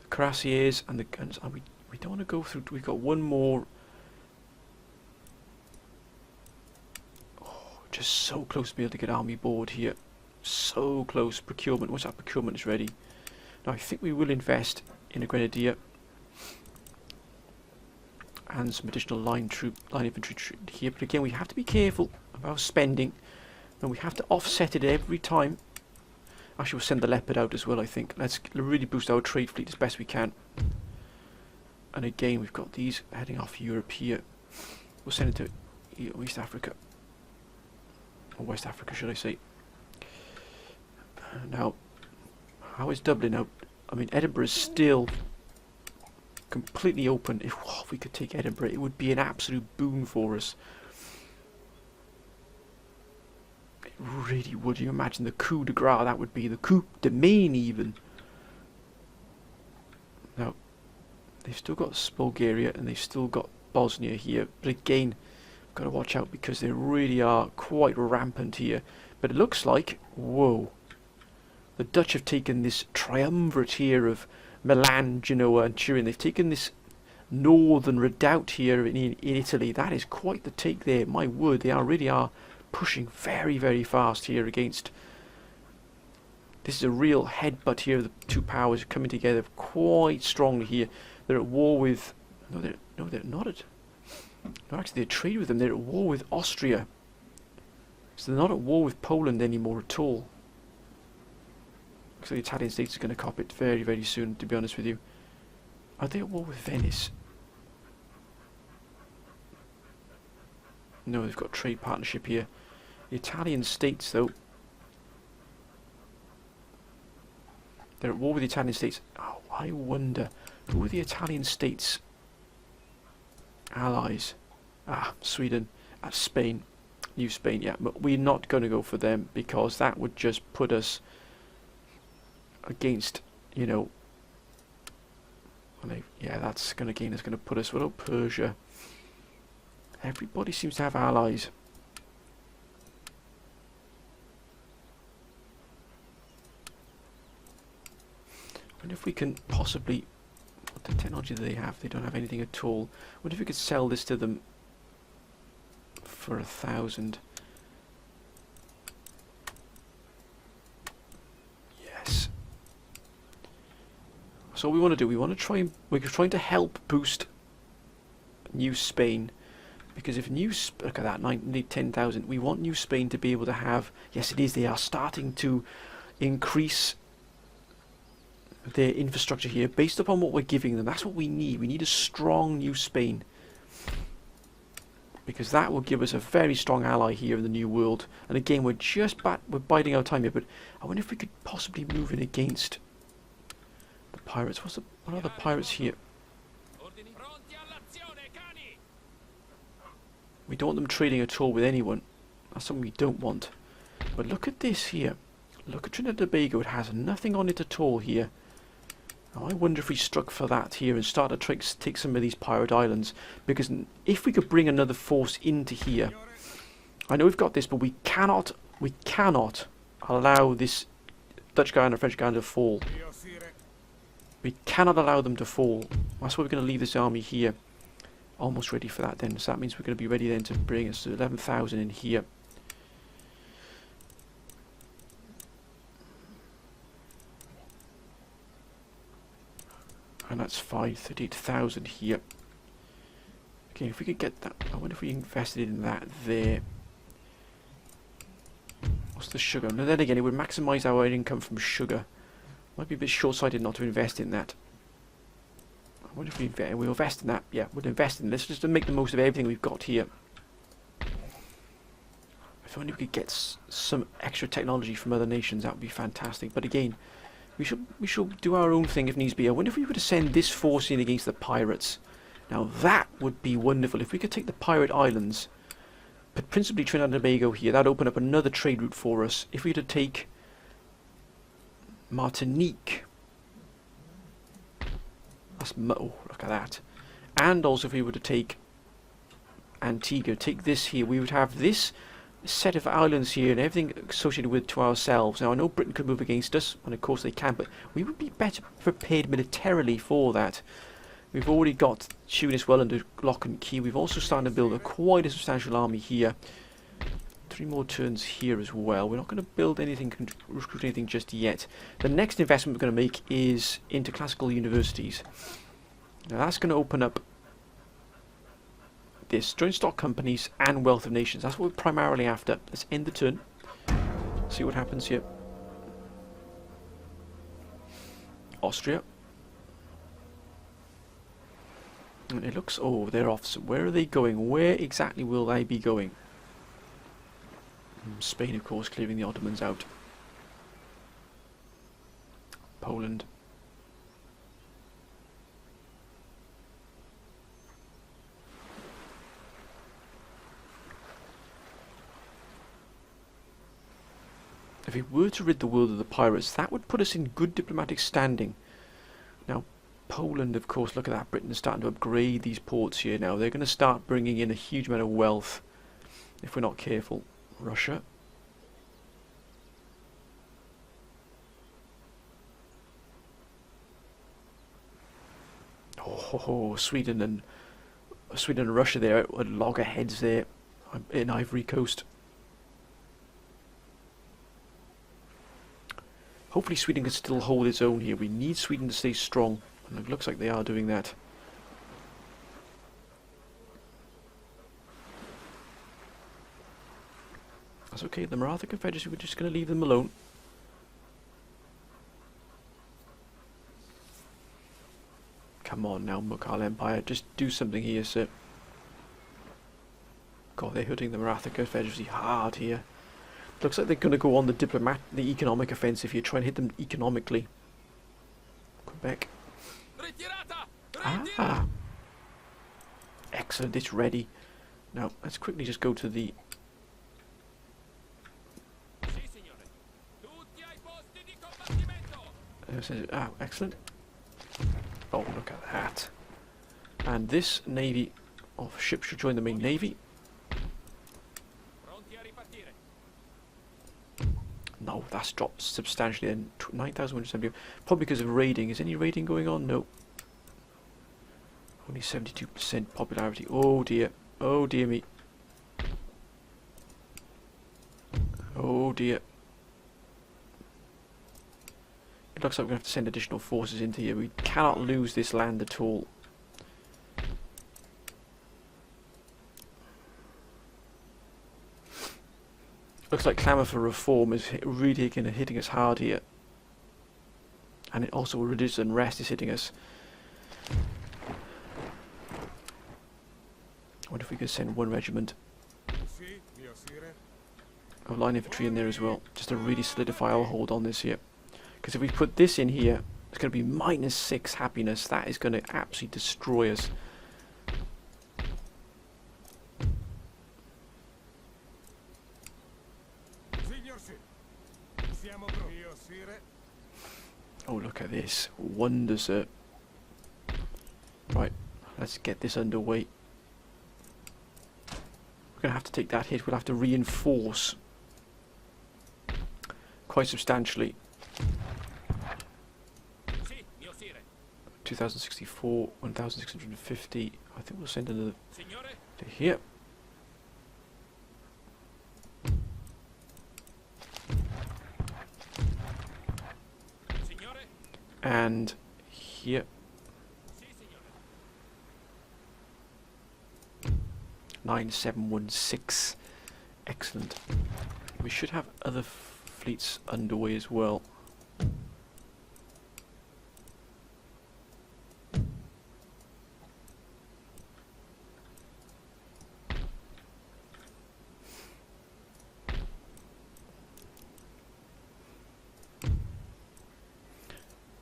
cuirassiers and the guns. And we don't want to go through. We've got one more. Just so close to be able to get army board here. So close. Procurement. What's that? Procurement is ready. Now I think we will invest in a grenadier and some additional line infantry here. But again, we have to be careful about spending, and we have to offset it every time. Actually, we'll send the Leopard out as well. I think let's really boost our trade fleet as best we can. And again, we've got these heading off Europe here. We'll send it to East Africa. Or West Africa, should I say. Now, how is Dublin out? I mean, Edinburgh is still completely open. If we could take Edinburgh, it would be an absolute boon for us. It really would. You imagine the coup de grace that would be, the coup de main even. Now, they've still got Bulgaria and they've still got Bosnia here, but again, got to watch out because they really are quite rampant here. But it looks like, whoa, the Dutch have taken this triumvirate here of Milan, Genoa and Turin. They've taken this northern redoubt here in Italy. That is quite the take there. My word, they really are pushing very, very fast here against. This is a real headbutt here. The two powers coming together quite strongly here. They're at war with. No, they're not at. No, actually, they trade with them. They're at war with Austria. So they're not at war with Poland anymore at all. So the Italian states are going to cop it very, very soon, to be honest with you. Are they at war with Venice? No, they've got trade partnership here. The Italian states, though. They're at war with the Italian states. Oh, I wonder, who are the Italian states' allies? Ah, Sweden, Spain, New Spain, yeah. But we're not going to go for them because that would just put us against, you know. Yeah, that's going to put us. What about Persia? Everybody seems to have allies. I wonder if we can possibly. What the technology do they have? They don't have anything at all. I wonder if we could sell this to them for 1,000. So we want to do, we're trying to help boost New Spain, because if look at that, 10,000, we want New Spain to be able to have, yes it is, they are starting to increase their infrastructure here based upon what we're giving them. That's what we need a strong New Spain, because that will give us a very strong ally here in the New World. And again, we're biding our time here, but I wonder if we could possibly move in against the pirates. What are the pirates here? We don't want them trading at all with anyone. That's something we don't want. But look at this here. Look at Trinidad and Tobago. It has nothing on it at all here. Now, I wonder if we struck for that here and start to take some of these pirate islands. Because if we could bring another force into here, I know we've got this, but we cannot allow this Dutch Guyana, French Guyana to fall. We cannot allow them to fall. That's why we're going to leave this army here. Almost ready for that then. So that means we're going to be ready then to bring us to 11,000 in here. And that's 38,000 here. Okay, if we could get that, I wonder if we invested in that there. What's the sugar? Now then again, it would maximise our income from sugar. Might be a bit short-sighted not to invest in that. I wonder if we'll invest in that. Yeah, we'll invest in this just to make the most of everything we've got here. If only we could get some extra technology from other nations, that would be fantastic. But again, we should do our own thing if needs be. I wonder if we were to send this force in against the pirates. Now that would be wonderful. If we could take the pirate islands, but principally Trinidad and Tobago here, that'd open up another trade route for us. If we were to take Martinique, oh, look at that. And also if we were to take Antigua, take this here, we would have this set of islands here and everything associated with to ourselves. Now I know Britain could move against us, and of course they can, but we would be better prepared militarily for that. We've already got Tunis well under lock and key. We've also started to build quite a substantial army here. 3 more turns here as well. We're not going to build anything, recruit anything just yet. The next investment we're going to make is into classical universities. Now that's going to open up this joint stock companies and wealth of nations. That's what we're primarily after. Let's end the turn. See what happens here. Austria. And it looks, oh, they're off. So where are they going? Where exactly will they be going? Spain, of course, clearing the Ottomans out. Poland. If we were to rid the world of the pirates, that would put us in good diplomatic standing. Now, Poland, of course, look at that. Britain's starting to upgrade these ports here now. They're going to start bringing in a huge amount of wealth if we're not careful. Russia. Oh, Sweden and Russia there at loggerheads there in Ivory Coast. Hopefully Sweden can still hold its own here. We need Sweden to stay strong, and it looks like they are doing that. That's okay, the Maratha Confederacy, we're just going to leave them alone. Come on now, Mughal Empire, just do something here, sir. God, they're hurting the Maratha Confederacy hard here. Looks like they're going to go on the economic offensive here, try and hit them economically. Quebec. Ah! Excellent, it's ready. Now, let's quickly just go to the... Ah, excellent. Oh, look at that. And this navy of ships should join the main navy. No, that's dropped substantially then. 9,170. Probably because of raiding. Is any raiding going on? No. Only 72% popularity. Oh dear. Oh dear me. Oh dear. looks like we're going to have to send additional forces into here. We cannot lose this land at all. Looks like clamour for reform is really hitting us hard here. And it also religious unrest is hitting us. I wonder if we could send one regiment of line infantry in there as well, just to really solidify our hold on this here. Because if we put this in here, it's going to be -6 happiness. That is going to absolutely destroy us. Oh, look at this. Wonders it. Right, let's get this underway. We're going to have to take that hit. We'll have to reinforce quite substantially. 2064, 1650. I think we'll send another to here. And here. 9716. Excellent. We should have other fleets underway as well.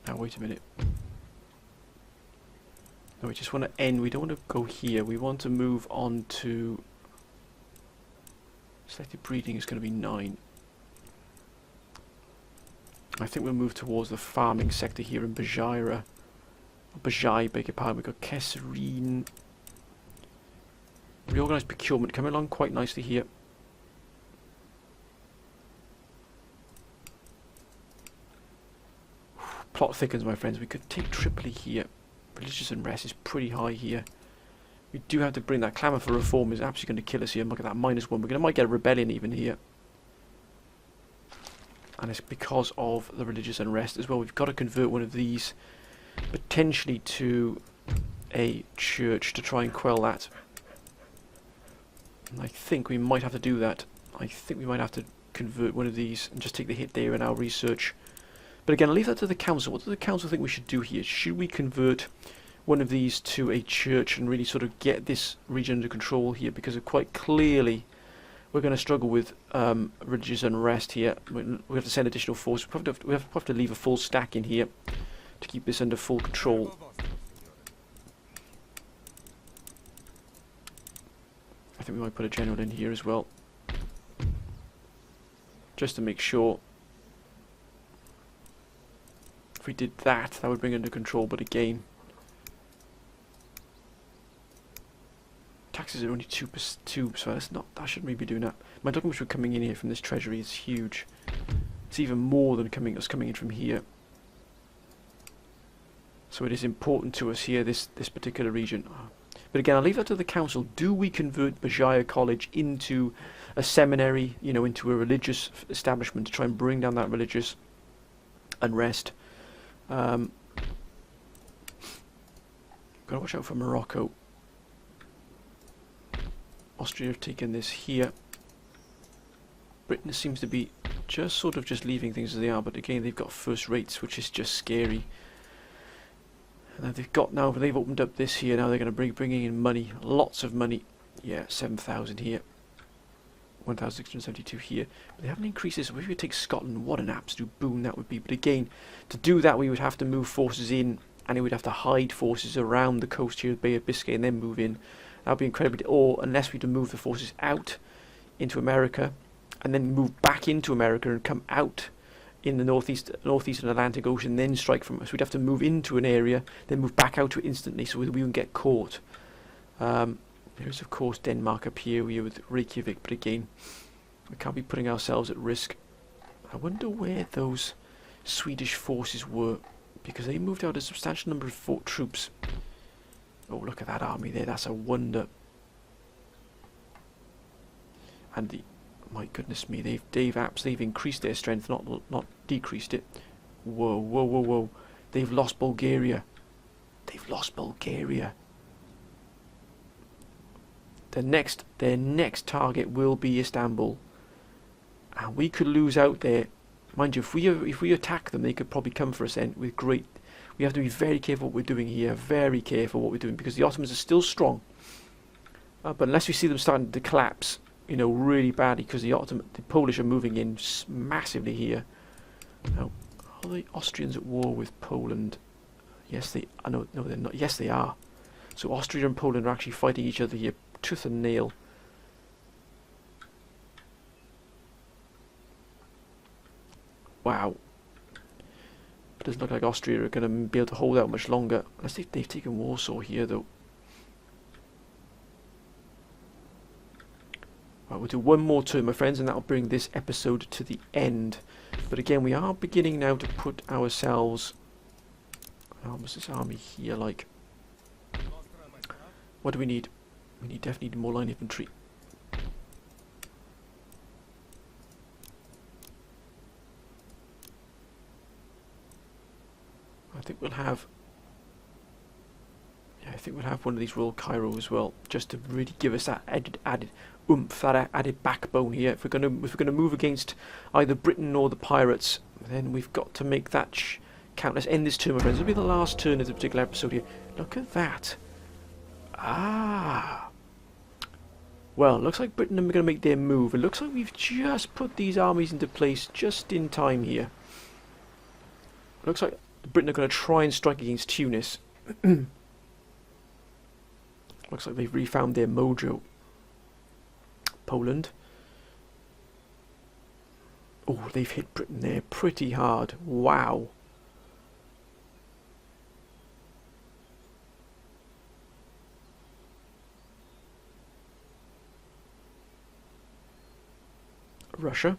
Now wait a minute. No, we just want to end. We don't want to go here. We want to move on to selected breeding is going to be 9. I think we'll move towards the farming sector here in Bajai, beg your pardon. We've got Kesserine. Reorganised procurement coming along quite nicely here. Plot thickens, my friends. We could take Tripoli here. Religious unrest is pretty high here. We do have to bring that clamour for reform is absolutely going to kill us here. Look at that, -1. Might get a rebellion even here. And it's because of the religious unrest as well. We've got to convert one of these potentially to a church to try and quell that. And I think we might have to do that. I think we might have to convert one of these and just take the hit there in our research. But again, I'll leave that to the council. What does the council think we should do here? Should we convert one of these to a church and really sort of get this region under control here? Because quite clearly we're going to struggle with religious unrest here. We have to send additional forces. We have to leave a full stack in here to keep this under full control. I think we might put a general in here as well, just to make sure. If we did that, that would bring it under control, but again, taxes are only 2%, so that shouldn't really be doing that. My documents were coming in here from this treasury is huge. It's even more than coming in from here. So it is important to us here, this particular region. But again, I'll leave that to the council. Do we convert Bajaya College into a seminary, into a religious establishment to try and bring down that religious unrest? Gotta watch out for Morocco. Austria have taken this here. Britain seems to be just leaving things as they are, but again they've got first rates, which is just scary. And they've opened up this here. Now they're going to be bringing in money, lots of money. Yeah, 7,000 here, 1,672 here. But they haven't increased this. If we take Scotland, what an absolute boon that would be. But again, to do that, we would have to move forces in, and it would have to hide forces around the coast here of the Bay of Biscay and then move in. That would be incredibly. Or unless we had to move the forces out into America, and then move back into America and come out in the northeastern Atlantic Ocean, then strike from us. We'd have to move into an area, then move back out to it instantly, so we wouldn't get caught. There's of course Denmark up here with Reykjavik, but again, we can't be putting ourselves at risk. I wonder where those Swedish forces were, because they moved out a substantial number of troops. Oh, look at that army there, that's a wonder. And my goodness me, they've increased their strength, not decreased it. Whoa, whoa, whoa, whoa. They've lost Bulgaria. They've lost Bulgaria. Their next target will be Istanbul. And we could lose out there. Mind you, if we attack them, they could probably come for us then with great... We have to be very careful what we're doing here. Very careful what we're doing, because the Ottomans are still strong. But unless we see them starting to collapse, you know, really badly, because the Polish are moving in massively here. Now, are the Austrians at war with Poland? Yes, they... no, they're not. Yes, they are. So Austria and Poland are actually fighting each other here, tooth and nail. Wow. It doesn't look like Austria are going to be able to hold out much longer. Unless they've taken Warsaw here, though. Right, we'll do one more turn, my friends, and that'll bring this episode to the end. But again, we are beginning now to put ourselves... what's this army here like? What do we need? We definitely need more line infantry. I think we'll have... Yeah, I think we'll have one of these Royal Cairo as well, just to really give us that added oomph, that added backbone here. If we're gonna move against either Britain or the pirates, then we've got to make that count. Let's end this turn, my friends. It'll be the last turn of the particular episode here. Look at that. Ah. Well, looks like Britain are going to make their move. It looks like we've just put these armies into place just in time here. Looks like Britain are going to try and strike against Tunis. Looks like they've refound their mojo. Poland. Oh, they've hit Britain there pretty hard. Wow. Russia.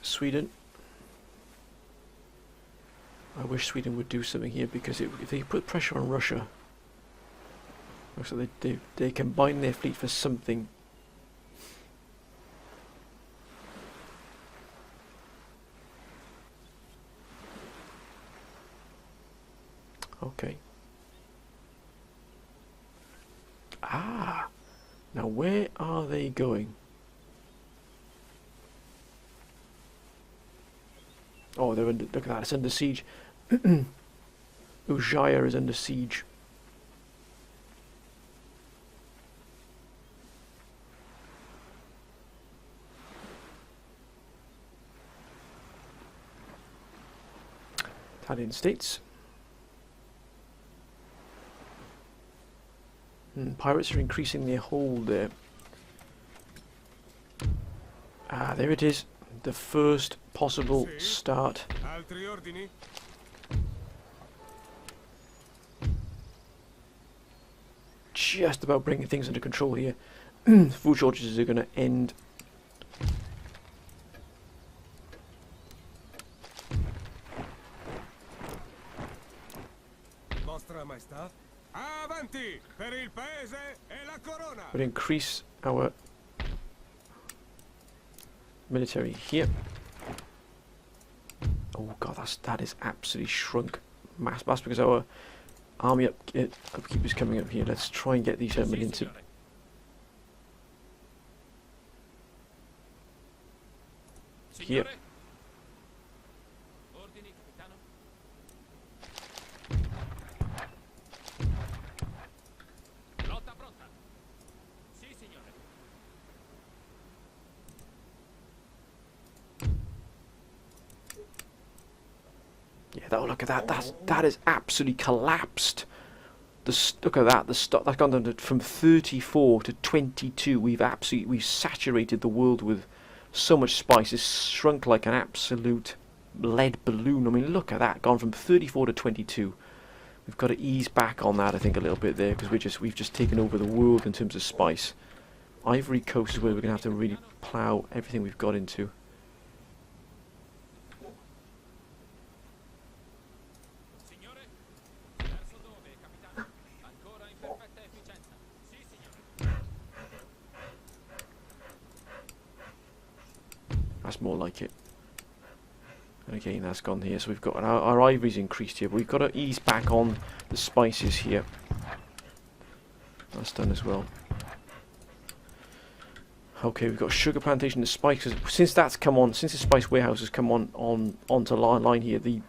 Sweden. I wish Sweden would do something here, because if they put pressure on Russia, looks like they combine their fleet for something. Okay. Ah, now where are they going? Oh, they're under, look at that, it's under siege. Ujaya is under siege. Italian states. Pirates are increasing their hold there. Ah, there it is. The first possible start. Just about bringing things under control here. Food shortages are going to end. We'll increase our military here. Oh god, that is absolutely shrunk. Mass because our army upkeep is coming up here. Let's try and get these gentlemen into. Here. Yeah, look at that. That is absolutely collapsed. Look at that. That's gone down from 34 to 22. We've saturated the world with so much spice. It's shrunk like an absolute lead balloon. I mean, look at that. Gone from 34 to 22. we've got to ease back on that, I think, a little bit there, because we've just taken over the world in terms of spice. Ivory Coast is where we're going to have to really plough everything we've got into. That's more like it. And again, that's gone here. So we've got our ivory's increased here, but we've got to ease back on the spices here. That's done as well. Okay, we've got sugar plantation, the spices. Since that's come on, since the spice warehouse has come onto line here, the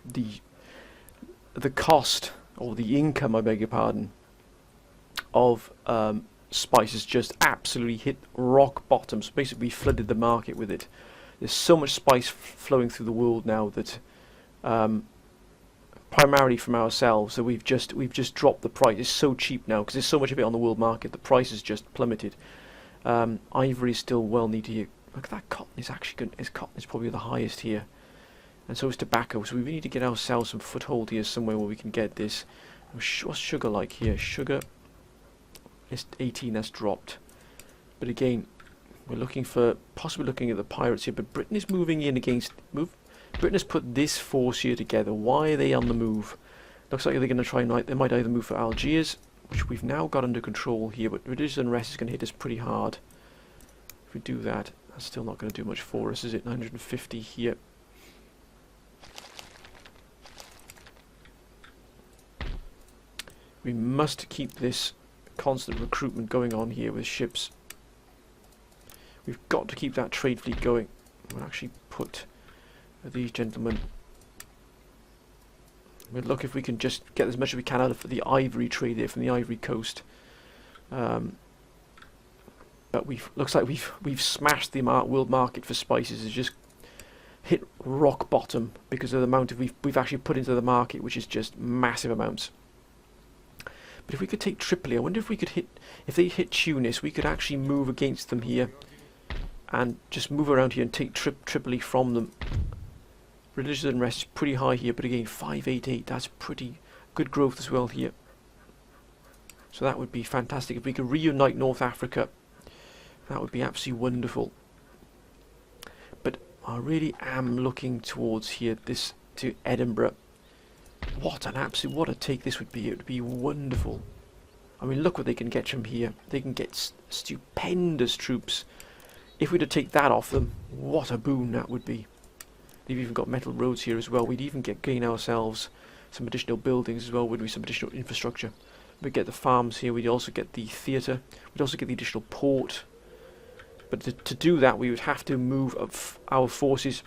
cost, or the income, I beg your pardon, of spices just absolutely hit rock bottom. So basically, we flooded the market with it. There's so much spice flowing through the world now that, primarily from ourselves, so we've just dropped the price. It's so cheap now because there's so much of it on the world market. The price has just plummeted. Ivory is still well needed here. Look at that, cotton is actually good. Cotton is probably the highest here, and so is tobacco. So we need to get ourselves some foothold here somewhere where we can get this. What's sugar like here? Sugar is 18. That's dropped. But again, we're possibly looking at the pirates here. But Britain is moving in against. Britain has put this force here together. Why are they on the move? Looks like they're going to try and they might either move for Algiers, which we've now got under control here, but religious unrest is going to hit us pretty hard. If we do that, that's still not going to do much for us, is it? 950 here. We must keep this constant recruitment going on here with ships. We've got to keep that trade fleet going. We'll actually put these gentlemen. We'll look if we can just get as much as we can out of the ivory trade there from the Ivory Coast. But looks like we've smashed the world market for spices. It's just hit rock bottom because of the amount we've actually put into the market, which is just massive amounts. But if we could take Tripoli, I wonder if we could if they hit Tunis, we could actually move against them here and just move around here and take Tripoli from them. Religious unrest is pretty high here, but again, 588, that's pretty good growth as well here. So that would be fantastic. If we could reunite North Africa, that would be absolutely wonderful. But I really am looking towards here, to Edinburgh. What a take this would be. It would be wonderful. I mean, look what they can get from here. They can get stupendous troops. If we were to take that off them, what a boon that would be. They've even got metal roads here as well. We'd even gain ourselves some additional buildings as well, wouldn't we? Some additional infrastructure. We'd get the farms here. We'd also get the theatre. We'd also get the additional port. But to do that, we would have to move our forces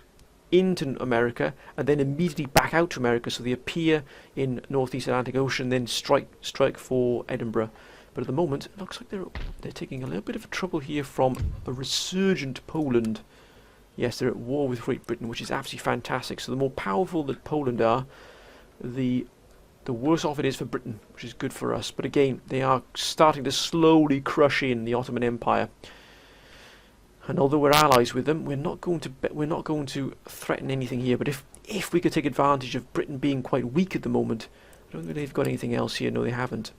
into America and then immediately back out to America, so they appear in Northeast Atlantic Ocean, then strike for Edinburgh. But at the moment, it looks like they're taking a little bit of trouble here from a resurgent Poland. Yes, they're at war with Great Britain, which is absolutely fantastic. So the more powerful that Poland are, the worse off it is for Britain, which is good for us. But again, they are starting to slowly crush in the Ottoman Empire. And although we're allies with them, we're not going to threaten anything here. But if we could take advantage of Britain being quite weak at the moment, I don't think they've got anything else here. No, they haven't.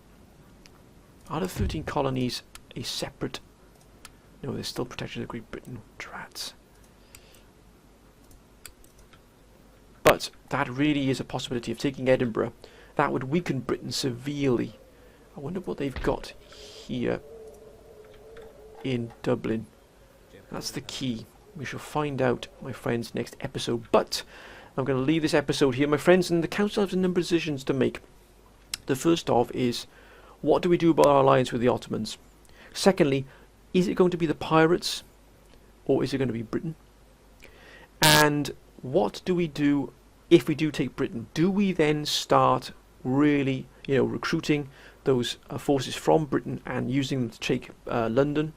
Out of 13 colonies, a separate. No, they're still protected of Great Britain. Drats. But that really is a possibility of taking Edinburgh. That would weaken Britain severely. I wonder what they've got here in Dublin. That's the key. We shall find out, my friends, next episode. But I'm going to leave this episode here, my friends, and the council has a number of decisions to make. The first of is, what do we do about our alliance with the Ottomans? Secondly, is it going to be the pirates, or is it going to be Britain? And what do we do if we do take Britain? Do we then start really, recruiting those forces from Britain and using them to take London?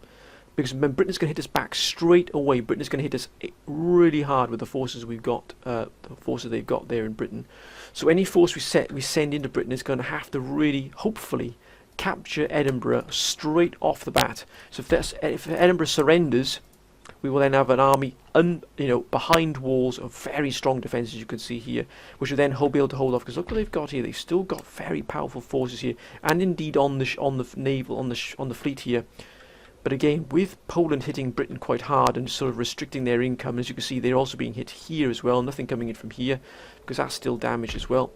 Because Britain's going to hit us back straight away. Britain's going to hit us really hard with the forces we've got, the forces they've got there in Britain. So any force we send into Britain is going to have to really, hopefully, capture Edinburgh straight off the bat. So if Edinburgh surrenders, We will then have an army, behind walls of very strong defences, you can see here, which will then be able to hold off. Because look what they've got here; they've still got very powerful forces here, and indeed on the fleet here. But again, with Poland hitting Britain quite hard and sort of restricting their income, as you can see, they're also being hit here as well. Nothing coming in from here because that's still damaged as well.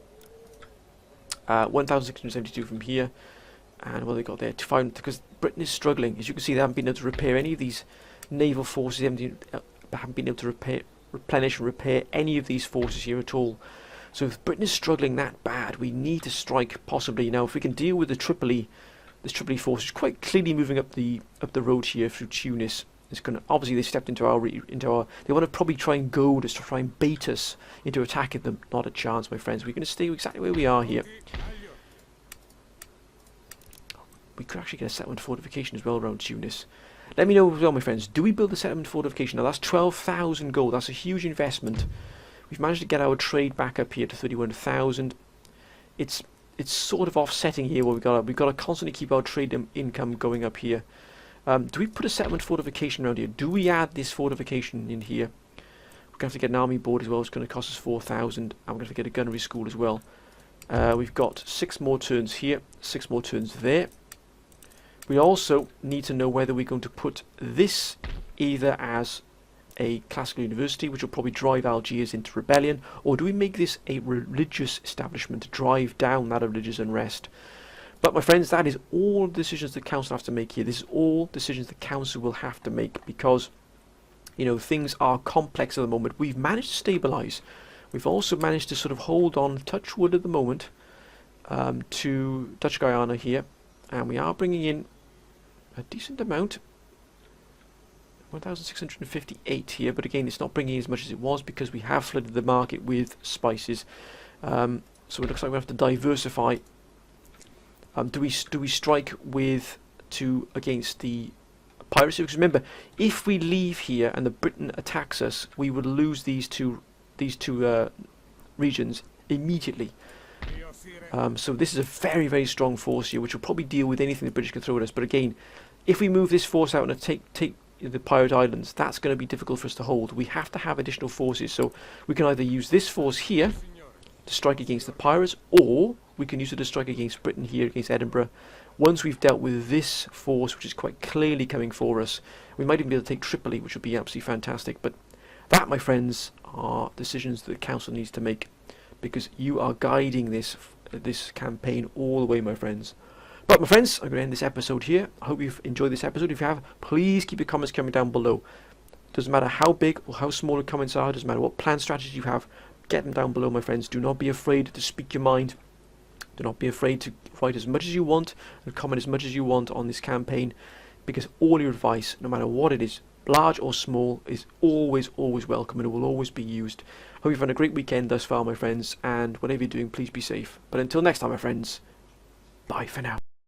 1,672 from here, and what they got there to find, because Britain is struggling. As you can see, they haven't been able to repair any of these naval forces. They haven't been able to replenish and repair any of these forces here at all. So if Britain is struggling that bad, we need to strike possibly. Now, if we can deal with this Tripoli force, which is quite clearly moving up the road here through Tunis. It's going to, obviously they stepped into our they want to probably try and goad us, to try and bait us into attacking them. Not a chance, my friends. We're going to stay exactly where we are here. We could actually get a settlement fortification as well around Tunis. Let me know as well, my friends, do we build a settlement fortification? Now that's 12,000 gold. That's a huge investment. We've managed to get our trade back up here to 31,000. It's sort of offsetting here where we've got to constantly keep our trade income going up here. Do we put a settlement fortification around here? Do we add this fortification in here? We're going to have to get an army board as well. It's going to cost us 4,000. And we're going to have to get a gunnery school as well. We've got 6 more turns here, 6 more turns there. We also need to know whether we're going to put this either as a classical university, which will probably drive Algiers into rebellion, or do we make this a religious establishment to drive down that religious unrest? But my friends, that is all decisions the council have to make here. This is all decisions the council will have to make, because things are complex at the moment. We've managed to stabilise. We've also managed to sort of hold on, touch wood at the moment, to Dutch Guyana here, and we are bringing in a decent amount. 1,658 here, but again, it's not bringing as much as it was because we have flooded the market with spices. So it looks like we have to diversify. Do we strike against the piracy? Because remember, if we leave here and the Britain attacks us, we would lose these two regions immediately. So this is a very, very strong force here, which will probably deal with anything the British can throw at us. But again, if we move this force out and take the pirate islands, that's going to be difficult for us to hold. We have to have additional forces, so we can either use this force here to strike against the pirates, or we can use it to strike against Britain here, against Edinburgh. Once we've dealt with this force, which is quite clearly coming for us, we might even be able to take Tripoli, which would be absolutely fantastic. But that, my friends, are decisions that the council needs to make, because you are guiding this campaign all the way, my friends. But my friends, I'm going to end this episode here. I hope you've enjoyed this episode. If you have, please keep your comments coming down below. Doesn't matter how big or how small the comments are, doesn't matter what plan strategy you have, get them down below, my friends. Do not be afraid to speak your mind. Do not be afraid to write as much as you want and comment as much as you want on this campaign, because all your advice, no matter what it is, large or small, is always, always welcome, and it will always be used. Hope you've had a great weekend thus far, my friends, and whatever you're doing, please be safe. But until next time, my friends, bye for now.